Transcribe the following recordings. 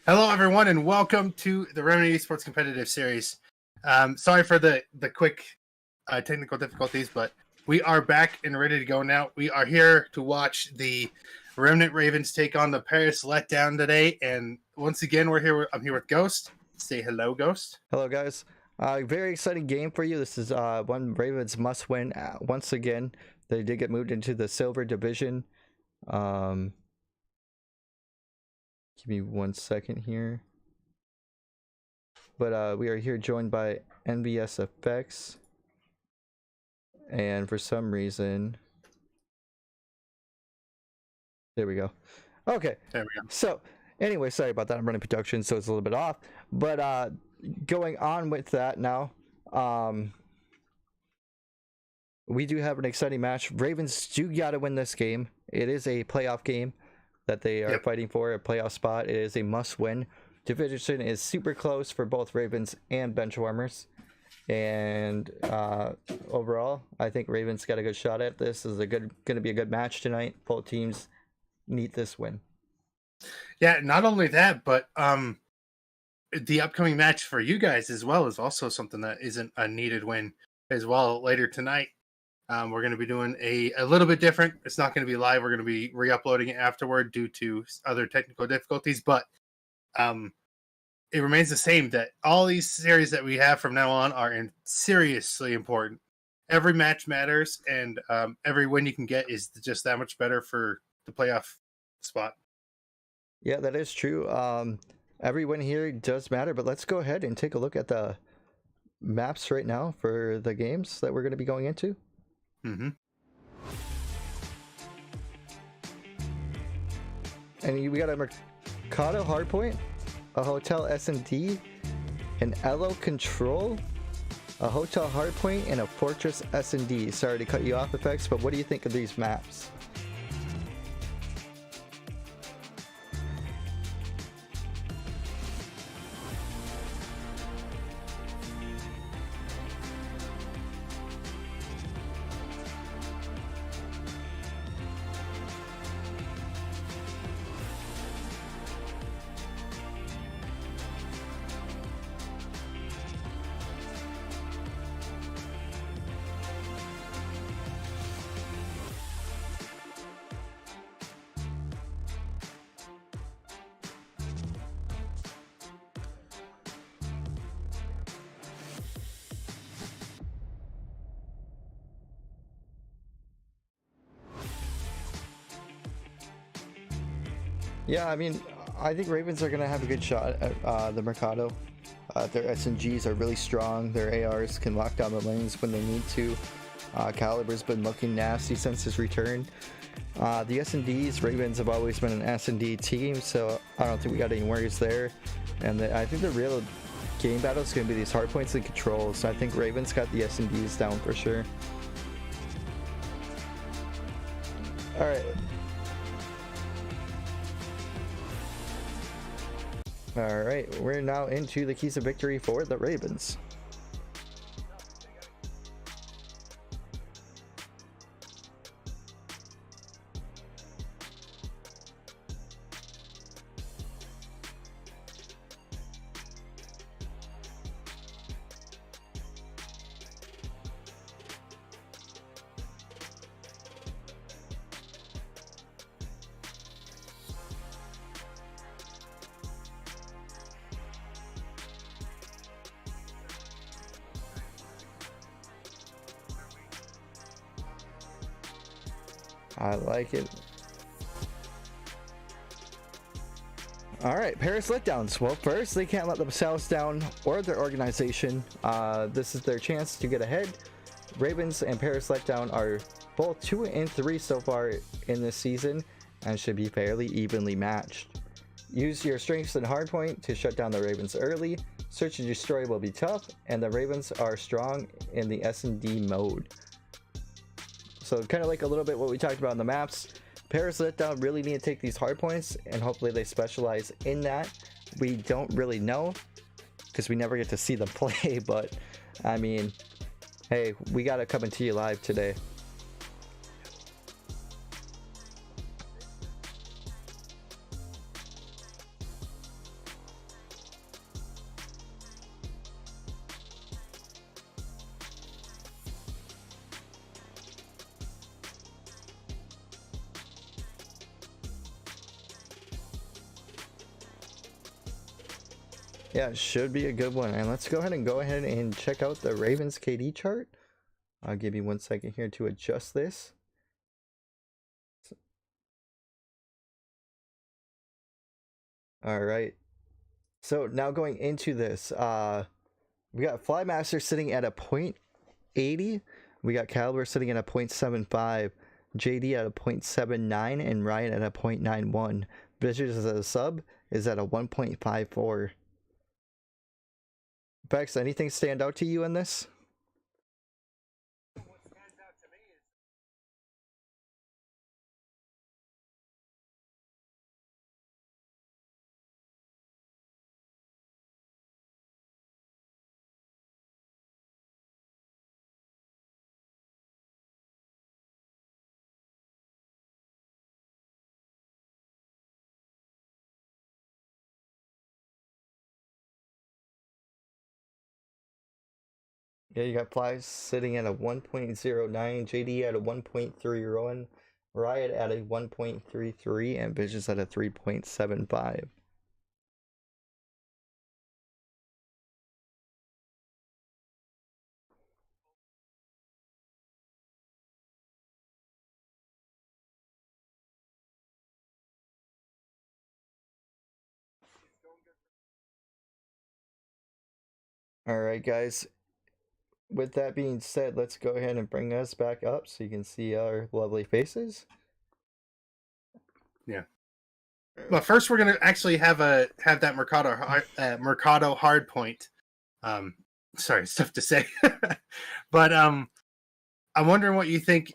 Hello, everyone, and welcome to the Remnant Esports Competitive Series. Sorry for the quick technical difficulties, but we are back and ready to go now. We are here to watch the Remnant Ravens take on the Paris Letdown today, and once again, I'm here with Ghost. Say hello, Ghost. Hello, guys. Very exciting game for you. This is one Ravens must win. Once again, they did get moved into the silver division. Give me 1 second here. But we are here joined by NBS Effects, and for some reason, there we go. Okay. There we go. So anyway, sorry about that. I'm running production, so it's a little bit off. But going on with that now, we do have an exciting match. Ravens do gotta win this game. It is a playoff game that they are fighting for, a playoff spot. It is a must-win. Division is super close for both Ravens and Benchwarmers. And overall, I think Ravens got a good shot at this. This is going to be a good match tonight. Both teams need this win. Yeah, not only that, but the upcoming match for you guys as well is also something that isn't a needed win as well later tonight. We're going to be doing a little bit different. It's not going to be live. We're going to be re-uploading it afterward due to other technical difficulties, but it remains the same that all these series that we have from now on are seriously important. Every match matters, and every win you can get is just that much better for the playoff spot. Yeah, that is true. Every win here does matter, but let's go ahead and take a look at the maps right now for the games that we're going to be going into. Mm-hmm. And we got a Mercado Hardpoint, a Hotel S&D, an Elo Control, a Hotel Hardpoint, and a Fortress S&D. Sorry to cut you off, Effects, but what do you think of these maps? Yeah, I mean, I think Ravens are going to have a good shot at the Mercado. Their SMGs are really strong. Their ARs can lock down the lanes when they need to. Caliber's been looking nasty since his return. The S&Ds, Ravens have always been an S&D team, so I don't think we got any worries there. And I think the real game battle is going to be these hardpoints and controls. So I think Ravens got the S&Ds down for sure. All right. All right, we're now into the keys of victory for the Ravens. I like it. All right, Paris Letdowns. Well, first, they can't let themselves down or their organization. This is their chance to get ahead. Ravens and Paris Letdown are both 2-3 so far in this season and should be fairly evenly matched. Use your strengths and hardpoint to shut down the Ravens early. Search and destroy will be tough, and the Ravens are strong in the S&D mode. So kind of like a little bit what we talked about in the maps. Paris Letdown really need to take these hard points, and hopefully they specialize in that. We don't really know because we never get to see them play, but I mean, hey, we got it coming to you live today. Yeah, it should be a good one. And let's go ahead and check out the Ravens KD chart. I'll give you 1 second here to adjust this. All right. So now going into this, we got Flymaster sitting at a 0.80. We got Caliber sitting at a 0.75. JD at a 0.79 and Ryan at a 0.91. Vicious as a sub is at a 1.54. Bex, anything stand out to you in this? Yeah, you got Fly sitting at a 1.09, JD at a 1.31, Riot at a 1.33, and Vicious at a 3.75. Alright, guys. With that being said, let's go ahead and bring us back up so you can see our lovely faces. Yeah. Well, first we're gonna actually have that Mercado hard point. Sorry, it's tough to say, but I'm wondering what you think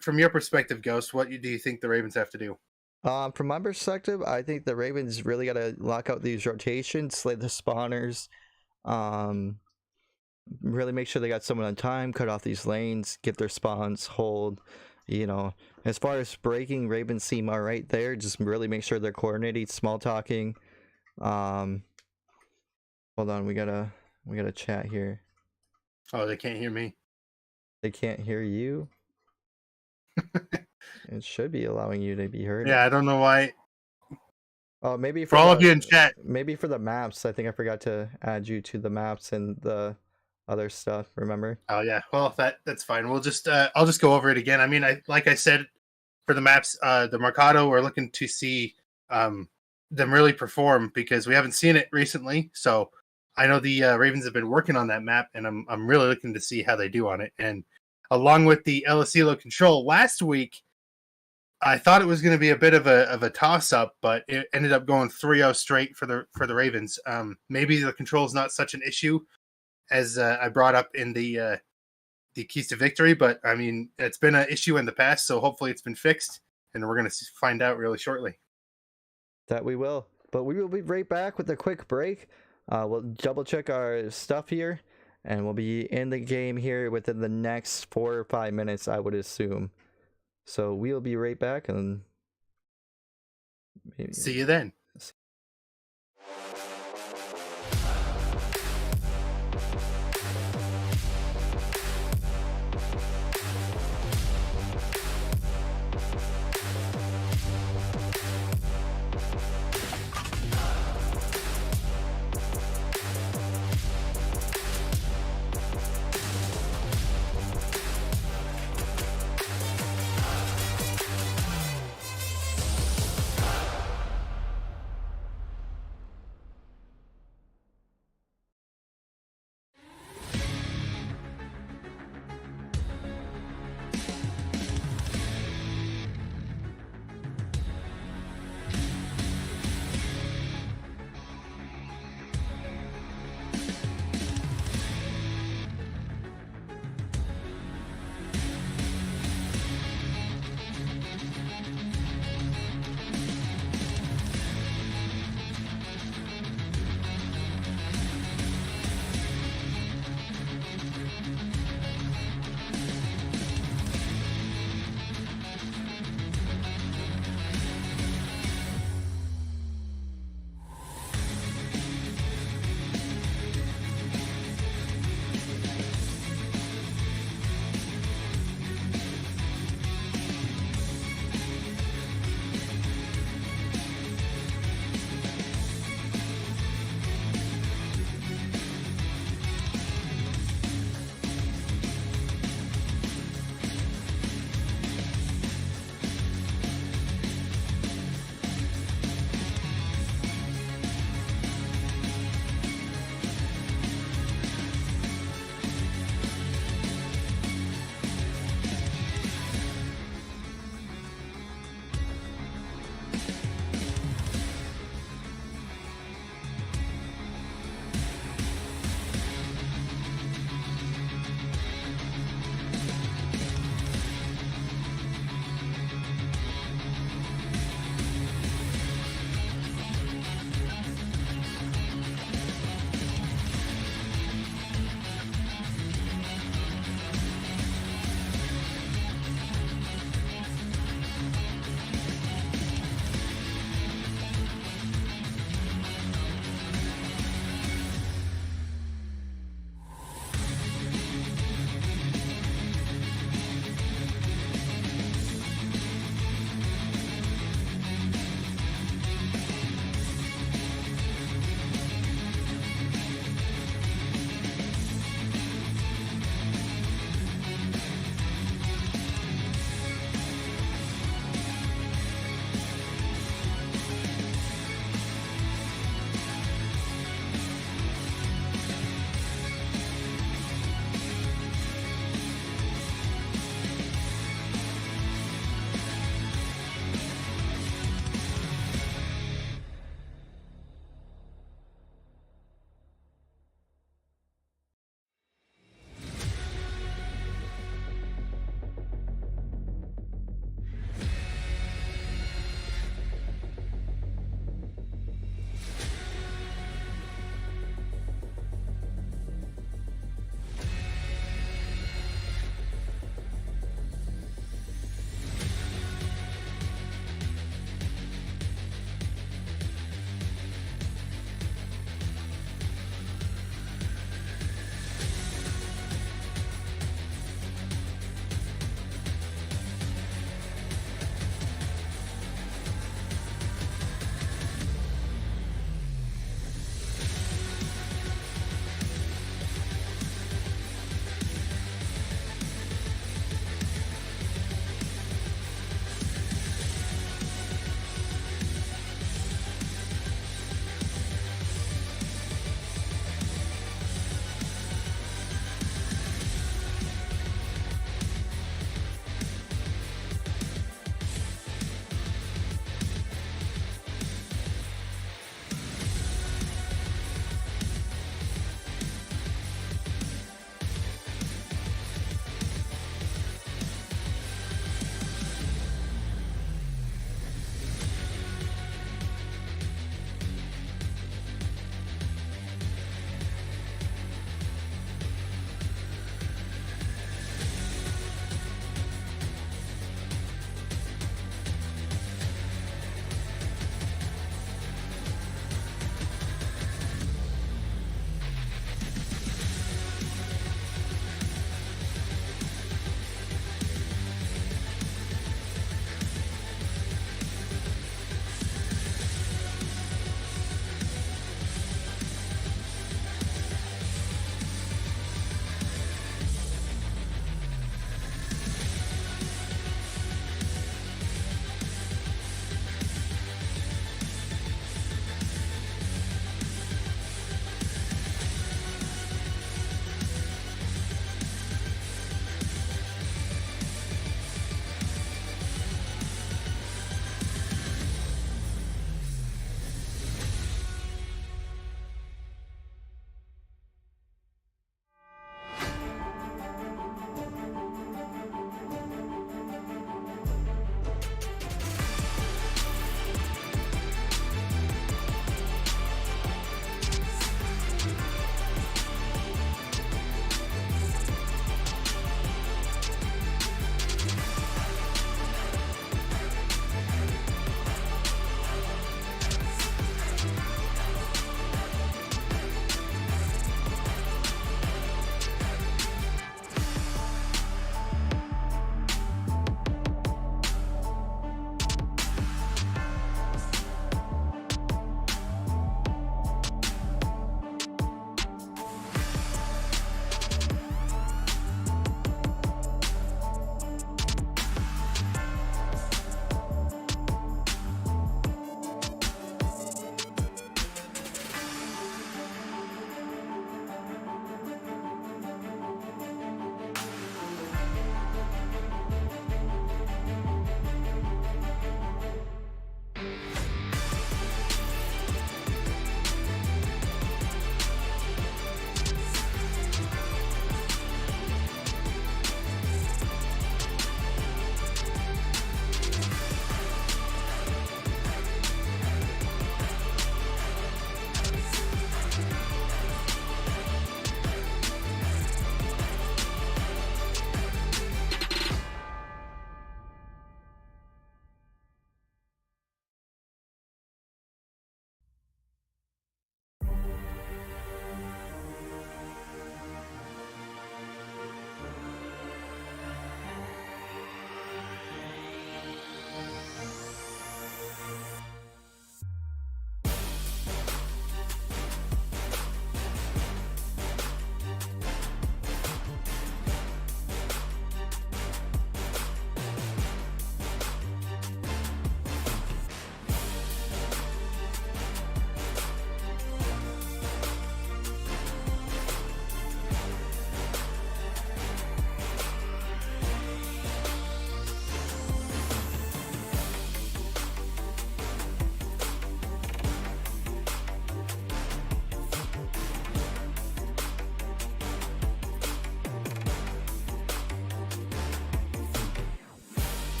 from your perspective, Ghost. What do you think the Ravens have to do? From my perspective, I think the Ravens really got to lock out these rotations, slay the spawners, really make sure they got someone on time, cut off these lanes, get their spawns, hold. You know, as far as breaking, Ravens seem all right there. Just really make sure they're coordinating, small talking. Hold on, we gotta chat here. Oh, they can't hear me. They can't hear you. It should be allowing you to be heard. Yeah, I don't know why. Oh, maybe for all of you in chat. Maybe for the maps. I think I forgot to add you to the maps and the other stuff. Remember? Oh yeah. Well, that's fine. We'll just I'll just go over it again. I mean, like I said, for the maps, the Mercado, we're looking to see them really perform because we haven't seen it recently. So I know the Ravens have been working on that map, and I'm really looking to see how they do on it. And along with the El Asilo control last week, I thought it was going to be a bit of a toss up, but it ended up going 3-0 straight for the Ravens. Maybe the control is not such an issue as I brought up in the keys to victory, but I mean it's been an issue in the past, so hopefully it's been fixed, and we're going to find out really shortly. That we will, but we will be right back with a quick break. We'll double check our stuff here, and we'll be in the game here within the next 4 or 5 minutes, I would assume. So we'll be right back, and see you then.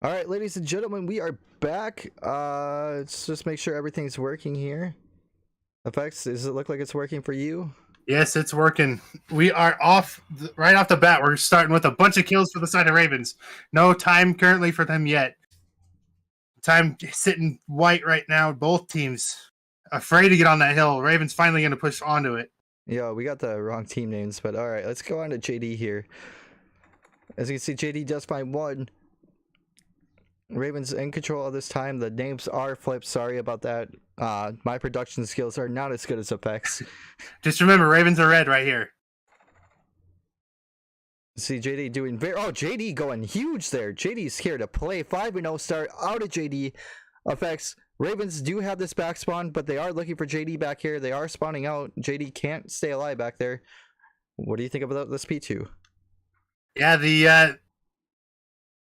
All right, ladies and gentlemen, we are back. Let's just make sure everything's working here. Effects, does it look like it's working for you? Yes, it's working. We are off right off the bat. We're starting with a bunch of kills for the side of Ravens. No time currently for them yet. Time sitting white right now. Both teams afraid to get on that hill. Ravens finally going to push onto it. Yeah, we got the wrong team names, but all right, let's go on to JD here. As you can see, JD does find one. Ravens in control of this time. The names are flipped. Sorry about that. My production skills are not as good as effects. Just remember, Ravens are red right here. See JD doing very. Oh, JD going huge there. JD's here to play. 5-0 start out of JD. Effects. Ravens do have this back spawn, but they are looking for JD back here. They are spawning out. JD can't stay alive back there. What do you think about this P2? Yeah, the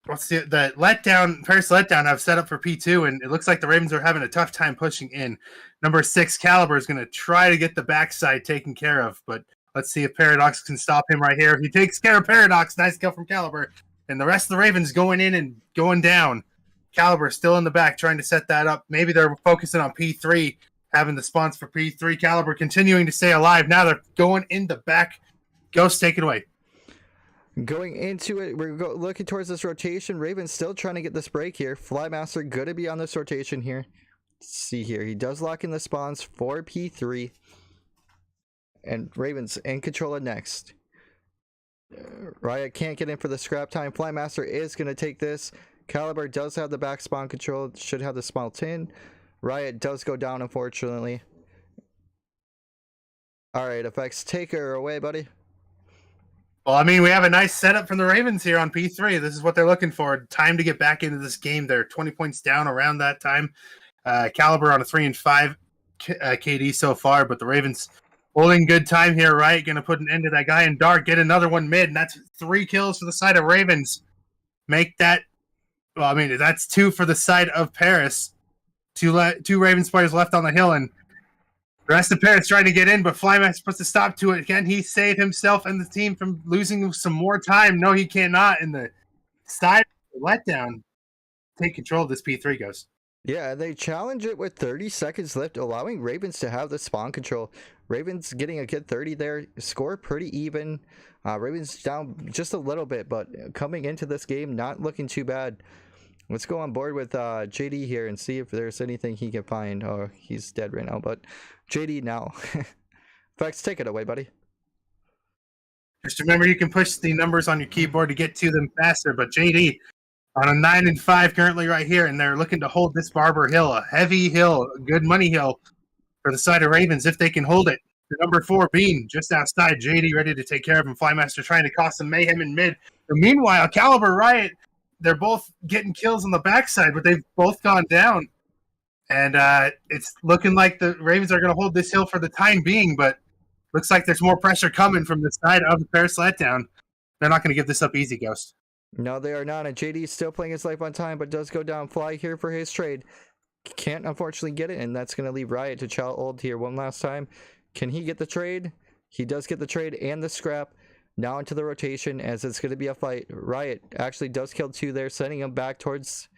letdown, Paris Letdown have set up for P2, and it looks like the Ravens are having a tough time pushing in. Number 6 Caliber is going to try to get the backside taken care of, but let's see if Paradox can stop him right here. He takes care of Paradox. Nice kill from Caliber. And the rest of the Ravens going in and going down. Caliber still in the back trying to set that up. Maybe they're focusing on P3, having the spawns for P3. Caliber continuing to stay alive. Now they're going in the back. Ghost, take it away. Going into it, we're looking towards this rotation. Ravens still trying to get this break here. Flymaster going to be on this rotation here. Let's see here. He does lock in the spawns for P3. And Ravens in control of next. Riot can't get in for the scrap time. Flymaster is going to take this. Caliber does have the back spawn control. Should have the small tin. Riot does go down, unfortunately. Alright, effects. Take her away, buddy. Well, I mean, we have a nice setup from the Ravens here on P3. This is what they're looking for. Time to get back into this game. They're 20 points down around that time. Caliber on a 3-5 KD so far, but the Ravens holding good time here, right? Going to put an end to that guy in dark. Get another one mid, and that's 3 kills for the side of Ravens. Make that, well, I mean, that's 2 for the side of Paris. Two Ravens players left on the hill, and the rest of Paris trying to get in, but Flymax puts a stop to it. Can he save himself and the team from losing some more time? No, he cannot. And the side letdown take control of this P3 Ghost. Yeah, they challenge it with 30 seconds left, allowing Ravens to have the spawn control. Ravens getting a good 30 there. Score pretty even. Ravens down just a little bit, but coming into this game, not looking too bad. Let's go on board with JD here and see if there's anything he can find. Oh, he's dead right now, but JD now. Vex, take it away, buddy. Just remember, you can push the numbers on your keyboard to get to them faster, but JD on a 9-5 currently right here, and they're looking to hold this Barber Hill, a heavy hill, a good money hill for the side of Ravens if they can hold it. The number 4 Bean just outside, JD ready to take care of him. Flymaster trying to cause some mayhem in mid. But meanwhile, Caliber Riot, they're both getting kills on the backside, but they've both gone down. And it's looking like the Ravens are going to hold this hill for the time being, but looks like there's more pressure coming from the side of the Paris Letdown. They're not going to give this up easy, Ghost. No, they are not. And JD is still playing his life on time, but does go down. Fly here for his trade. Can't unfortunately get it, and that's going to leave Riot to chow old here one last time. Can he get the trade? He does get the trade and the scrap. Now into the rotation, as it's going to be a fight. Riot actually does kill 2 there, sending him back towards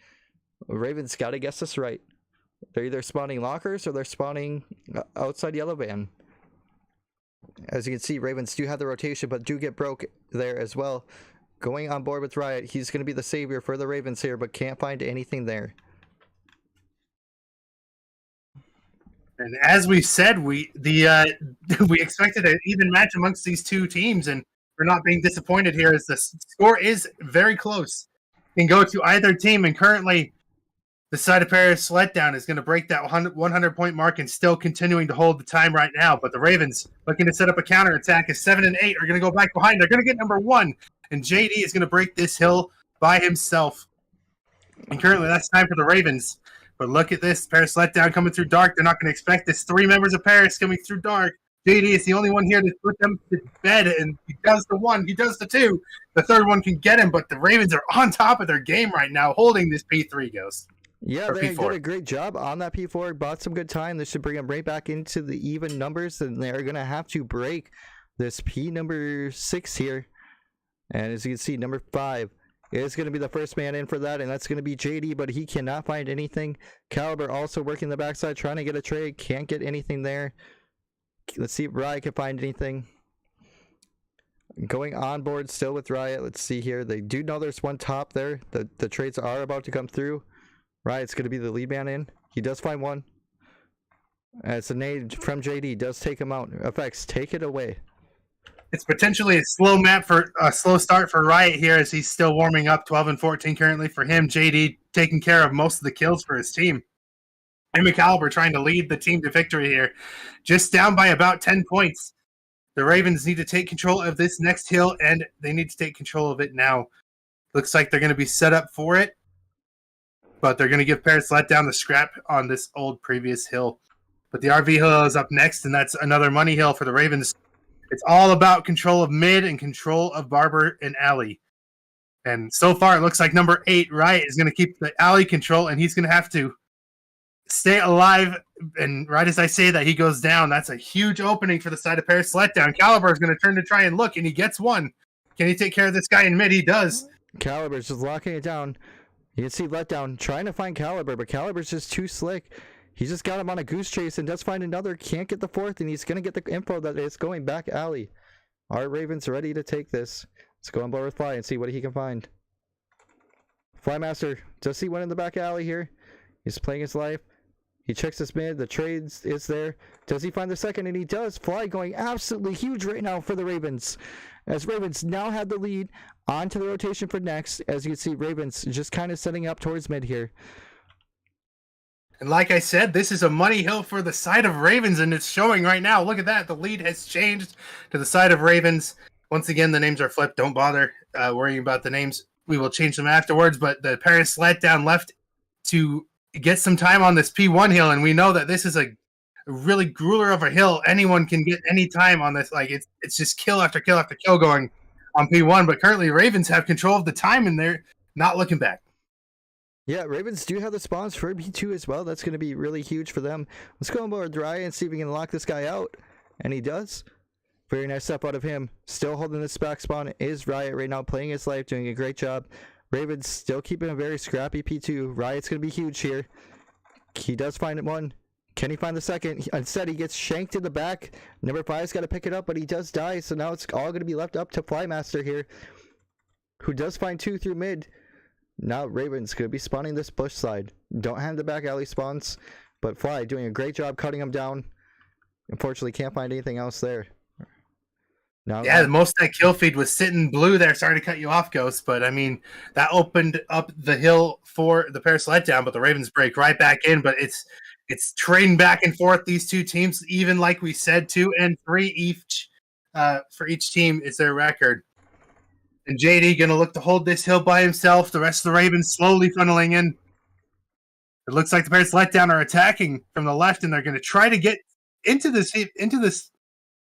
Ravens. Got to guess this right. They're either spawning lockers or they're spawning outside yellow band. As you can see, Ravens do have the rotation, but do get broke there as well. Going on board with Riot, he's going to be the savior for the Ravens here, but can't find anything there. And as we said, we expected an even match amongst these two teams, and we're not being disappointed here as the score is very close. Can go to either team, and currently the side of Paris Letdown is going to break that 100 point mark and still continuing to hold the time right now. But the Ravens, looking to set up a counter attack, is 7 and 8, are going to go back behind. They're going to get number 1, and JD is going to break this hill by himself. And currently, that's time for the Ravens. But look at this, Paris Letdown coming through dark. They're not going to expect this. 3 members of Paris coming through dark. JD is the only one here to put them to bed, and he does the 1, he does the 2. The third one can get him, but the Ravens are on top of their game right now, holding this P3, Ghost. Yeah, they did a great job on that P4, bought some good time. This should bring them right back into the even numbers, and they're going to have to break this P number 6 here. And as you can see, number 5 is going to be the first man in for that, and that's going to be JD, but he cannot find anything. Caliber also working the backside, trying to get a trade, can't get anything there. Let's see if Riot can find anything. Going on board still with Riot. Let's see here. They do know there's one top there. The trades are about to come through. Riot's going to be the lead man in. He does find one. It's a nade from JD. Does take him out. Effects, take it away. It's potentially a slow slow start for Riot here as he's still warming up. 12 and 14 currently for him. JD taking care of most of the kills for his team. And Caliber trying to lead the team to victory here. Just down by about 10 points. The Ravens need to take control of this next hill, and they need to take control of it now. Looks like they're going to be set up for it, but they're going to give Paris Letdown the scrap on this old previous hill. But the RV hill is up next, and that's another money hill for the Ravens. It's all about control of mid and control of Barber and Alley. And so far, it looks like number 8, Riot, is going to keep the Alley control, and he's going to have to stay alive. And right as I say that, he goes down. That's a huge opening for the side of Paris Letdown. Caliber is going to turn to try and look, and he gets one. Can he take care of this guy in mid? He does. Caliber's just locking it down. You can see Letdown trying to find Caliber, but Caliber's just too slick. He just got him on a goose chase and does find another. Can't get the 4th, and he's going to get the info that it's going back alley. Our Ravens ready to take this. Let's go on board with Fly and see what he can find. Flymaster, does he win in the back alley here? He's playing his life. He checks his mid. The trades is there. Does he find the second? And he does. Fly going absolutely huge right now for the Ravens. As Ravens now have the lead onto the rotation for next. As you can see, Ravens just kind of setting up towards mid here. And like I said, this is a money hill for the side of Ravens, and it's showing right now. Look at that. The lead has changed to the side of Ravens. Once again, the names are flipped. Don't bother worrying about the names. We will change them afterwards, but the Paris Letdown left to get some time on this P1 hill, and we know that this is a really grueler of a hill. Anyone can get any time on this. Like it's just kill after kill after kill going on P1, but currently Ravens have control of the time, and they're not looking back. Yeah, Ravens do have the spawns for P2 as well. That's going to be really huge for them. Let's go on board Riot and see if we can lock this guy out. And he does. Very nice step out of him. Still holding this back spawn is Riot right now, playing his life, doing a great job. Ravens still keeping a very scrappy P2. Riot's going to be huge here. He does find one. Can he find the second? Instead, he gets shanked in the back. Number 5's got to pick it up, but he does die. So now it's all going to be left up to Flymaster here, who does find 2 through mid. Now Ravens could be spawning this bush side. Don't have the back alley spawns, but Fly doing a great job cutting them down. Unfortunately, can't find anything else there. Now, yeah, most of that kill feed was sitting blue there. Sorry to cut you off, Ghost, but I mean, that opened up the hill for the Paris Letdown, but the Ravens break right back in. But it's trading back and forth, these two teams, even like we said, 2 and 3 each for each team is their record. And JD going to look to hold this hill by himself. The rest of the Ravens slowly funneling in. It looks like the Paris Letdown are attacking from the left, and they're going to try to get into this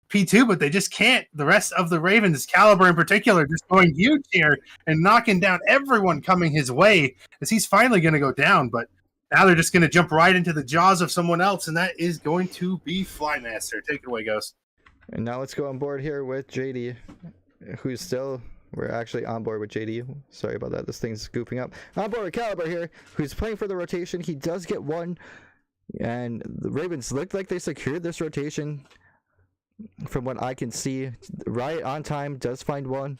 P2, but they just can't. The rest of the Ravens, Caliber in particular, just going huge here and knocking down everyone coming his way as he's finally going to go down. But now they're just going to jump right into the jaws of someone else, and that is going to be Flymaster. Take it away, Ghost. And now let's go on board here with JD, who's still... We're actually on board with JD. Sorry about that. This thing's goofing up. On board with Caliber here, who's playing for the rotation. He does get one. And the Ravens looked like they secured this rotation from what I can see. Riot on time does find one.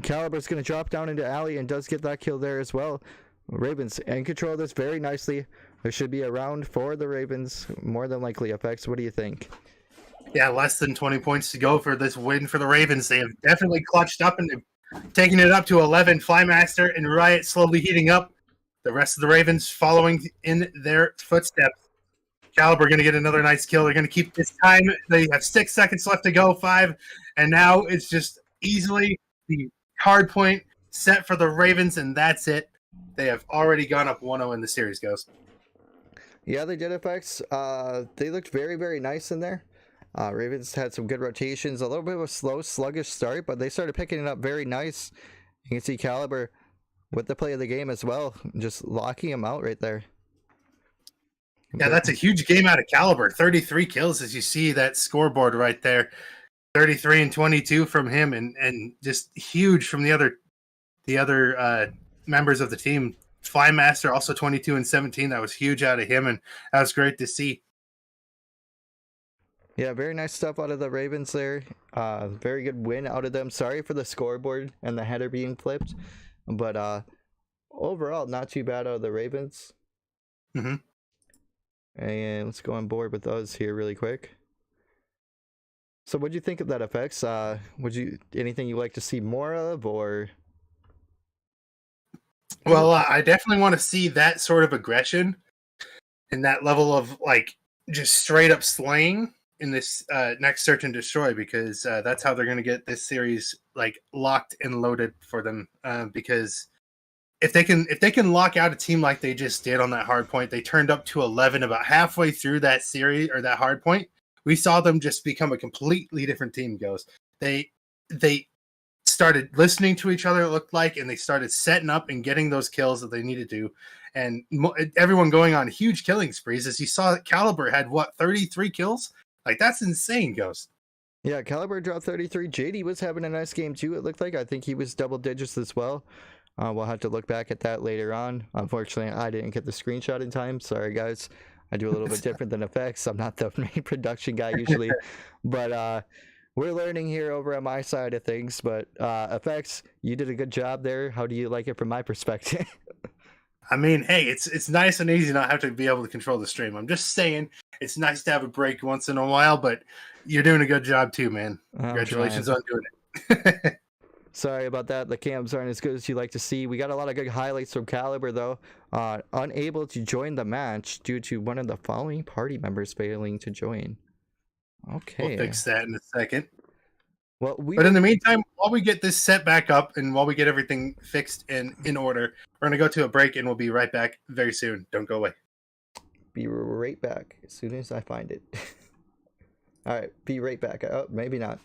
Caliber's going to drop down into alley and does get that kill there as well. Ravens in control of this very nicely. There should be a round for the Ravens. More than likely. Effects, what do you think? Yeah, less than 20 points to go for this win for the Ravens. They have definitely clutched up, and taking it up to 11. Flymaster and Riot slowly heating up. The rest of the Ravens following in their footsteps. Caliber going to get another nice kill. They're going to keep this time. They have 6 seconds left to go, 5. And now it's just easily the hard point set for the Ravens, and that's it. They have already gone up 1-0 in the series, Ghost. Yeah, they did, effects. They looked very, very nice in there. Ravens had some good rotations, a little bit of a slow, sluggish start, but they started picking it up very nice. You can see Caliber with the play of the game as well, just locking him out right there. Yeah, that's a huge game out of Caliber. 33 kills, as you see that scoreboard right there. 33 and 22 from him, and just huge from the other members of the team. Flymaster also 22 and 17. That was huge out of him, and that was great to see. Yeah, very nice stuff out of the Ravens there. Very good win out of them. Sorry for the scoreboard and the header being flipped, but overall, not too bad out of the Ravens. Mm-hmm. And let's go on board with those here really quick. So what do you think of that, effects? Anything you like to see more of, or? Well, I definitely want to see that sort of aggression and that level of like just straight up slaying in this next Search and Destroy, because that's how they're going to get this series like locked and loaded for them. Because if they can lock out a team like they just did on that hard point, they turned up to 11 about halfway through that series or that hard point. We saw them just become a completely different team. Goes they started listening to each other, it looked like, and they started setting up and getting those kills that they needed to, and everyone going on huge killing sprees. As you saw, Caliber had 33 kills. Like, that's insane, Ghost. Yeah, Caliber dropped 33. JD was having a nice game too, it looked like. I think he was double digits as well. We'll have to look back at that later on. Unfortunately, I didn't get the screenshot in time. Sorry, guys. I do a little bit different than effects. I'm not the main production guy usually, but we're learning here over on my side of things. But effects, you did a good job there. How do you like it from my perspective? I mean, hey, it's nice and easy not have to be able to control the stream. I'm just saying it's nice to have a break once in a while, but you're doing a good job too, man. Congratulations on doing it. Sorry about that. The cams aren't as good as you like to see. We got a lot of good highlights from Caliber, though. Unable to join the match due to one of the following party members failing to join. Okay. We'll fix that in a second. Well, but in the meantime, while we get this set back up and while we get everything fixed and in order, we're going to go to a break and we'll be right back very soon. Don't go away. Be right back as soon as I find it. All right. Be right back. Oh, maybe not.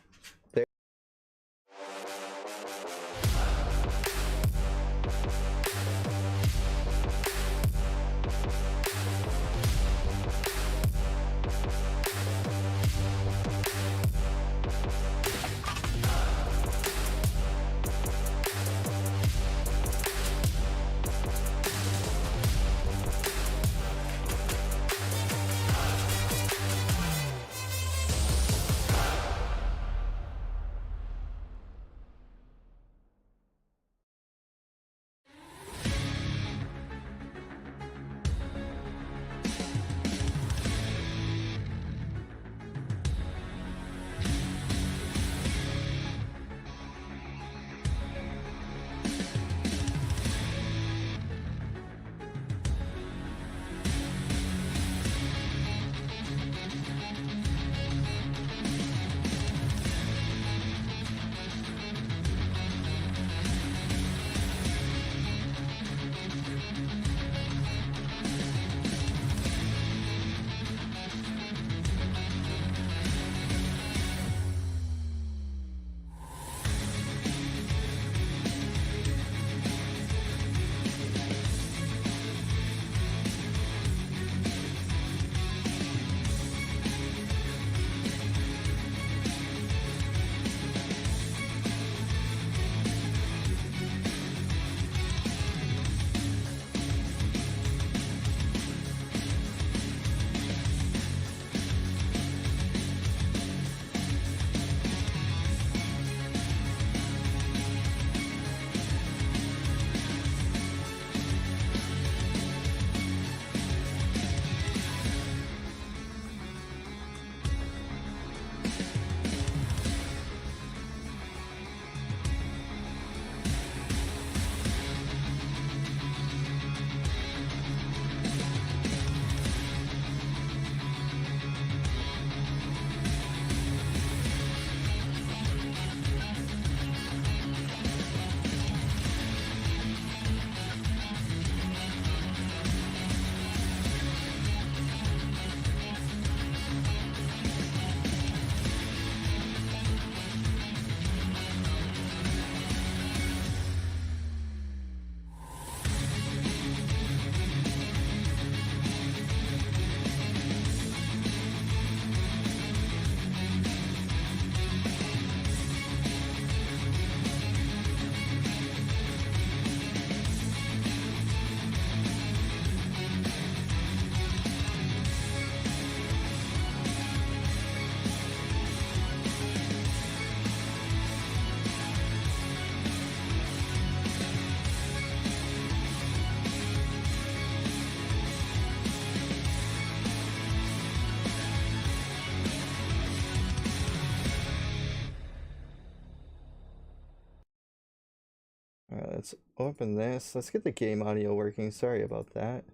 Alright, let's open this. Let's get the game audio working. Sorry about that.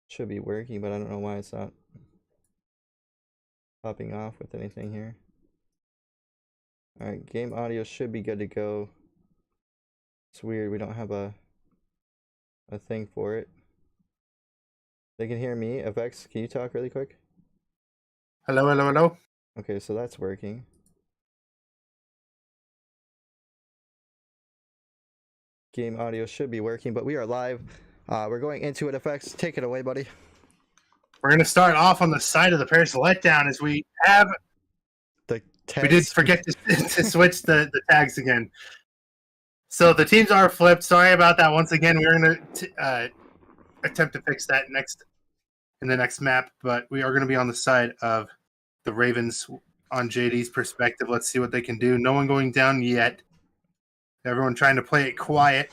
Should be working, but I don't know why it's not popping off with anything here. Alright, game audio should be good to go. It's weird, we don't have a thing for it. They can hear me. FX, can you talk really quick? Hello, hello, hello. Okay, so that's working. Game audio should be working, but we are live. We're going into it. FX, take it away, buddy. We're going to start off on the side of the Paris Letdown as we have... The tags. We did forget to switch the tags again. So the teams are flipped. Sorry about that once again. We're going to attempt to fix that in the next map, but we are going to be on the side of the Ravens on JD's perspective. Let's see what they can do. No one going down yet. Everyone trying to play it quiet.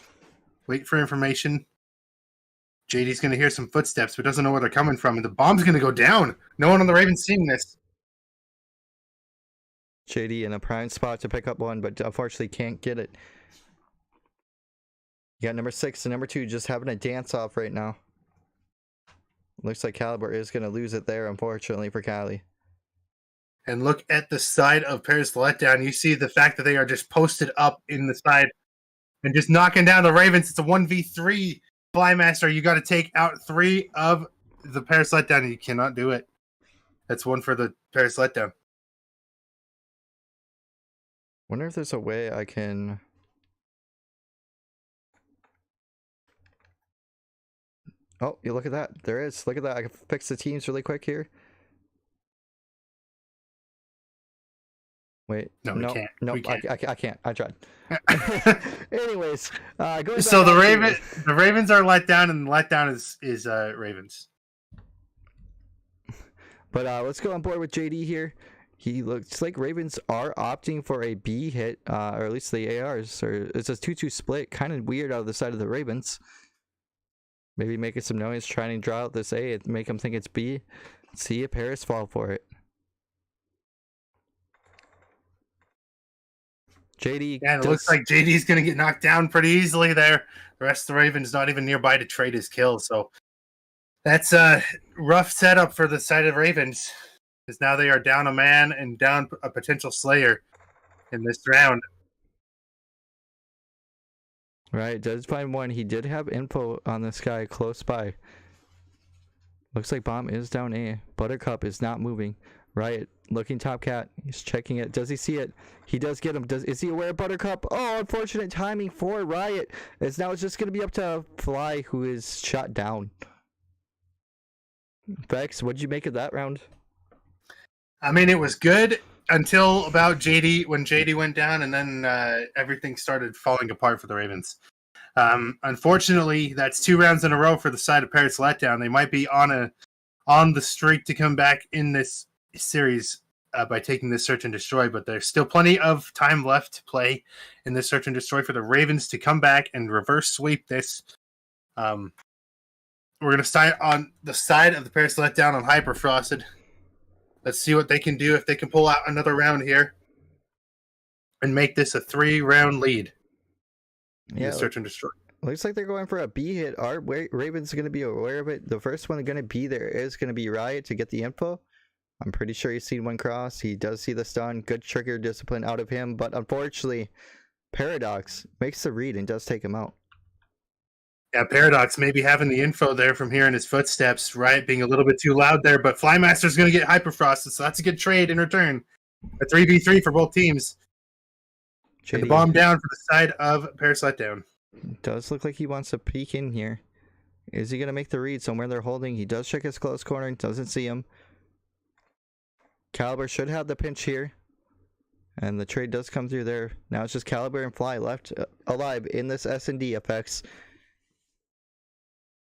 Wait for information. JD's going to hear some footsteps, but doesn't know where they're coming from, and the bomb's going to go down. No one on the Ravens seeing this. JD in a prime spot to pick up one, but unfortunately can't get it. You got number 6 and number 2 just having a dance off right now. Looks like Caliber is going to lose it there, unfortunately, for Cali. And look at the side of Paris Letdown. You see the fact that they are just posted up in the side and just knocking down the Ravens. It's a 1v3. Flymaster, you got to take out 3 of the Paris Letdown, and you cannot do it. That's 1 for the Paris Letdown. Wonder if there's a way I can... Oh, you look at that. There is. Look at that. I can fix the teams really quick here. Wait. No, we can't. No, we can't. I can't. I tried. Anyways, going so the Ravens are let down, and Letdown is Ravens. But let's go on board with JD here. He looks like Ravens are opting for a B hit, or at least the ARs, or it's a 2-2 split. Kind of weird out of the side of the Ravens. Maybe making some noise, trying to draw out this A and make them think it's B. See if Paris fall for it. JD. Yeah, it looks like JD's going to get knocked down pretty easily there. The rest of the Ravens not even nearby to trade his kill. So that's a rough setup for the side of Ravens, because now they are down a man and down a potential Slayer in this round. Right, does find one. He did have info on this guy close by. Looks like bomb is down A. Buttercup is not moving. Riot looking top cat. He's checking it. Does he see it? He does get him. Is he aware of Buttercup? Oh, unfortunate timing for Riot. It's just going to be up to Fly, who is shot down. Vex, what did you make of that round? I mean, it was good until about JD, when JD went down, and then everything started falling apart for the Ravens. Unfortunately, that's 2 rounds in a row for the side of Paris Letdown. They might be on the streak to come back in this series by taking this search and destroy, but there's still plenty of time left to play in this search and destroy for the Ravens to come back and reverse sweep this. We're going to start on the side of the Paris Letdown on Hyperfrosted. Let's see what they can do, if they can pull out another round here and make this a 3-round lead. Yeah, search and destroy. Looks like they're going for a B hit. Our Ravens are going to be aware of it. The first one going to be there is going to be Riot to get the info. I'm pretty sure he's seen one cross. He does see the stun. Good trigger discipline out of him, but unfortunately, Paradox makes the read and does take him out. Yeah, Paradox maybe having the info there from hearing his footsteps, right? Being a little bit too loud there, but Flymaster's going to get Hyperfrosted, so that's a good trade in return. A 3v3 for both teams. The bomb down for the side of Paris Letdown. Does look like he wants to peek in here. Is he going to make the read somewhere they're holding? He does check his close corner, doesn't see him. Caliber should have the pinch here. And the trade does come through there. Now it's just Caliber and Fly left alive in this S&D effects.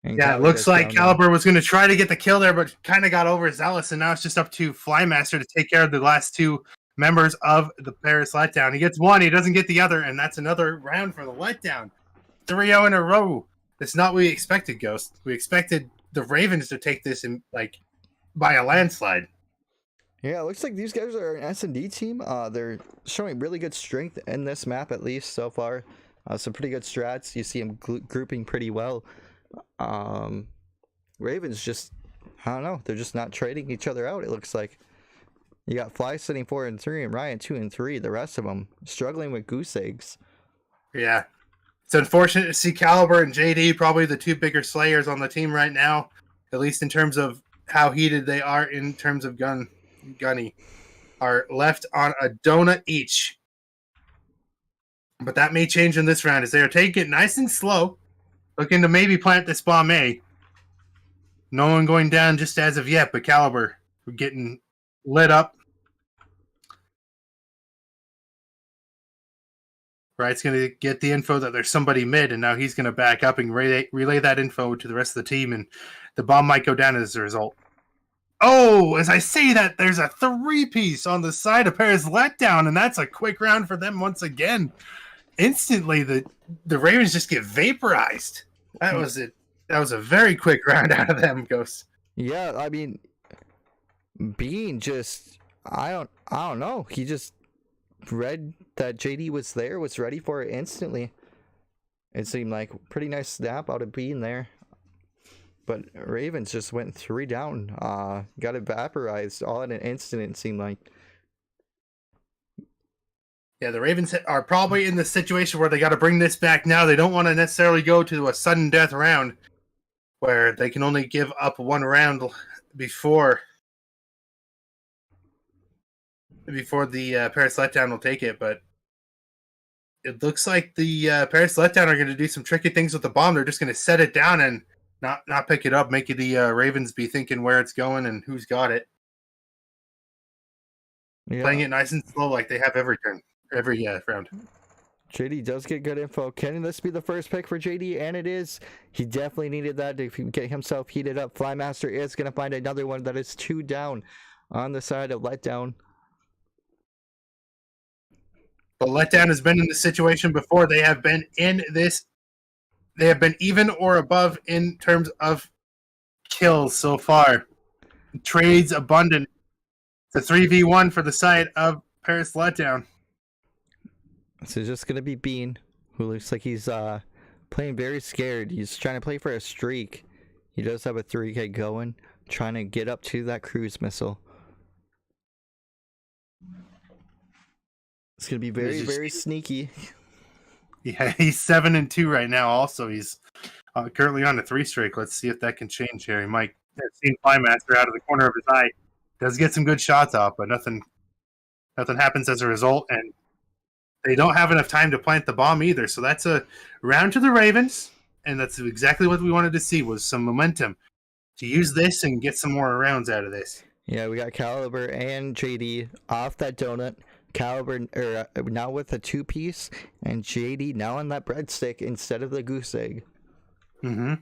And yeah, it looks like Caliber was going to try to get the kill there, but kind of got overzealous, and now it's just up to Flymaster to take care of the last 2 members of the Paris Letdown. He gets one, he doesn't get the other, and that's another round for the Letdown. 3-0 in a row. That's not what we expected, Ghost. We expected the Ravens to take this in, by a landslide. Yeah, it looks like these guys are an S&D team. They're showing really good strength in this map, at least so far. Some pretty good strats. You see them grouping pretty well. Ravens just, I don't know, they're just not trading each other out, it looks like. You got Fly sitting 4 and 3 and Ryan 2 and 3. The rest of them struggling with goose eggs. Yeah. It's unfortunate to see Caliber and JD, probably the two bigger slayers on the team right now, at least in terms of how heated they are in terms of gunny, are left on a donut each. But that may change in this round as they are taking it nice and slow, looking to maybe plant this bomb A. No one going down just as of yet, but Caliber getting lit up. Wright's going to get the info that there's somebody mid, and now he's going to back up and relay that info to the rest of the team, and the bomb might go down as a result. Oh, as I say that, there's a 3-piece on the side of Paris Letdown, and that's a quick round for them once again. Instantly, the Ravens just get vaporized. That was it. That was a very quick round out of them, Ghost. Yeah, I mean, Bean just, I don't know. He just read that JD was there, was ready for it instantly. It seemed like pretty nice snap out of Bean there. But Ravens just went 3 down. Got it vaporized all in an instant, it seemed like. Yeah, the Ravens are probably in the situation where they got to bring this back now. They don't want to necessarily go to a sudden death round where they can only give up 1 round before the Paris Letdown will take it. But it looks like the Paris Letdown are going to do some tricky things with the bomb. They're just going to set it down and not pick it up, make the Ravens be thinking where it's going and who's got it. Yeah. Playing it nice and slow like they have every turn, every round. JD does get good info. Can this be the first pick for JD? And it is. He definitely needed that to get himself heated up. Flymaster is going to find another one that is 2 down on the side of Letdown. But Letdown has been in this situation before. They have been in this. They have been even or above in terms of kills so far. Trades abundant. It's a 3v1 for the side of Paris Letdown. So it's just going to be Bean, who looks like he's playing very scared. He's trying to play for a streak. He does have a 3K going, trying to get up to that cruise missile. It's going to be very, very sneaky. Yeah, he's 7-2 right now. Also, he's currently on a 3 streak. Let's see if that can change here. He might have seen Flymaster out of the corner of his eye. Does get some good shots off, but nothing happens as a result. And they don't have enough time to plant the bomb either. So that's a round to the Ravens, and that's exactly what we wanted to see, was some momentum to use this and get some more rounds out of this. Yeah, we got Caliber and JD off that donut. Caliber now with a 2-piece, and JD now on that breadstick instead of the goose egg. Mm-hmm.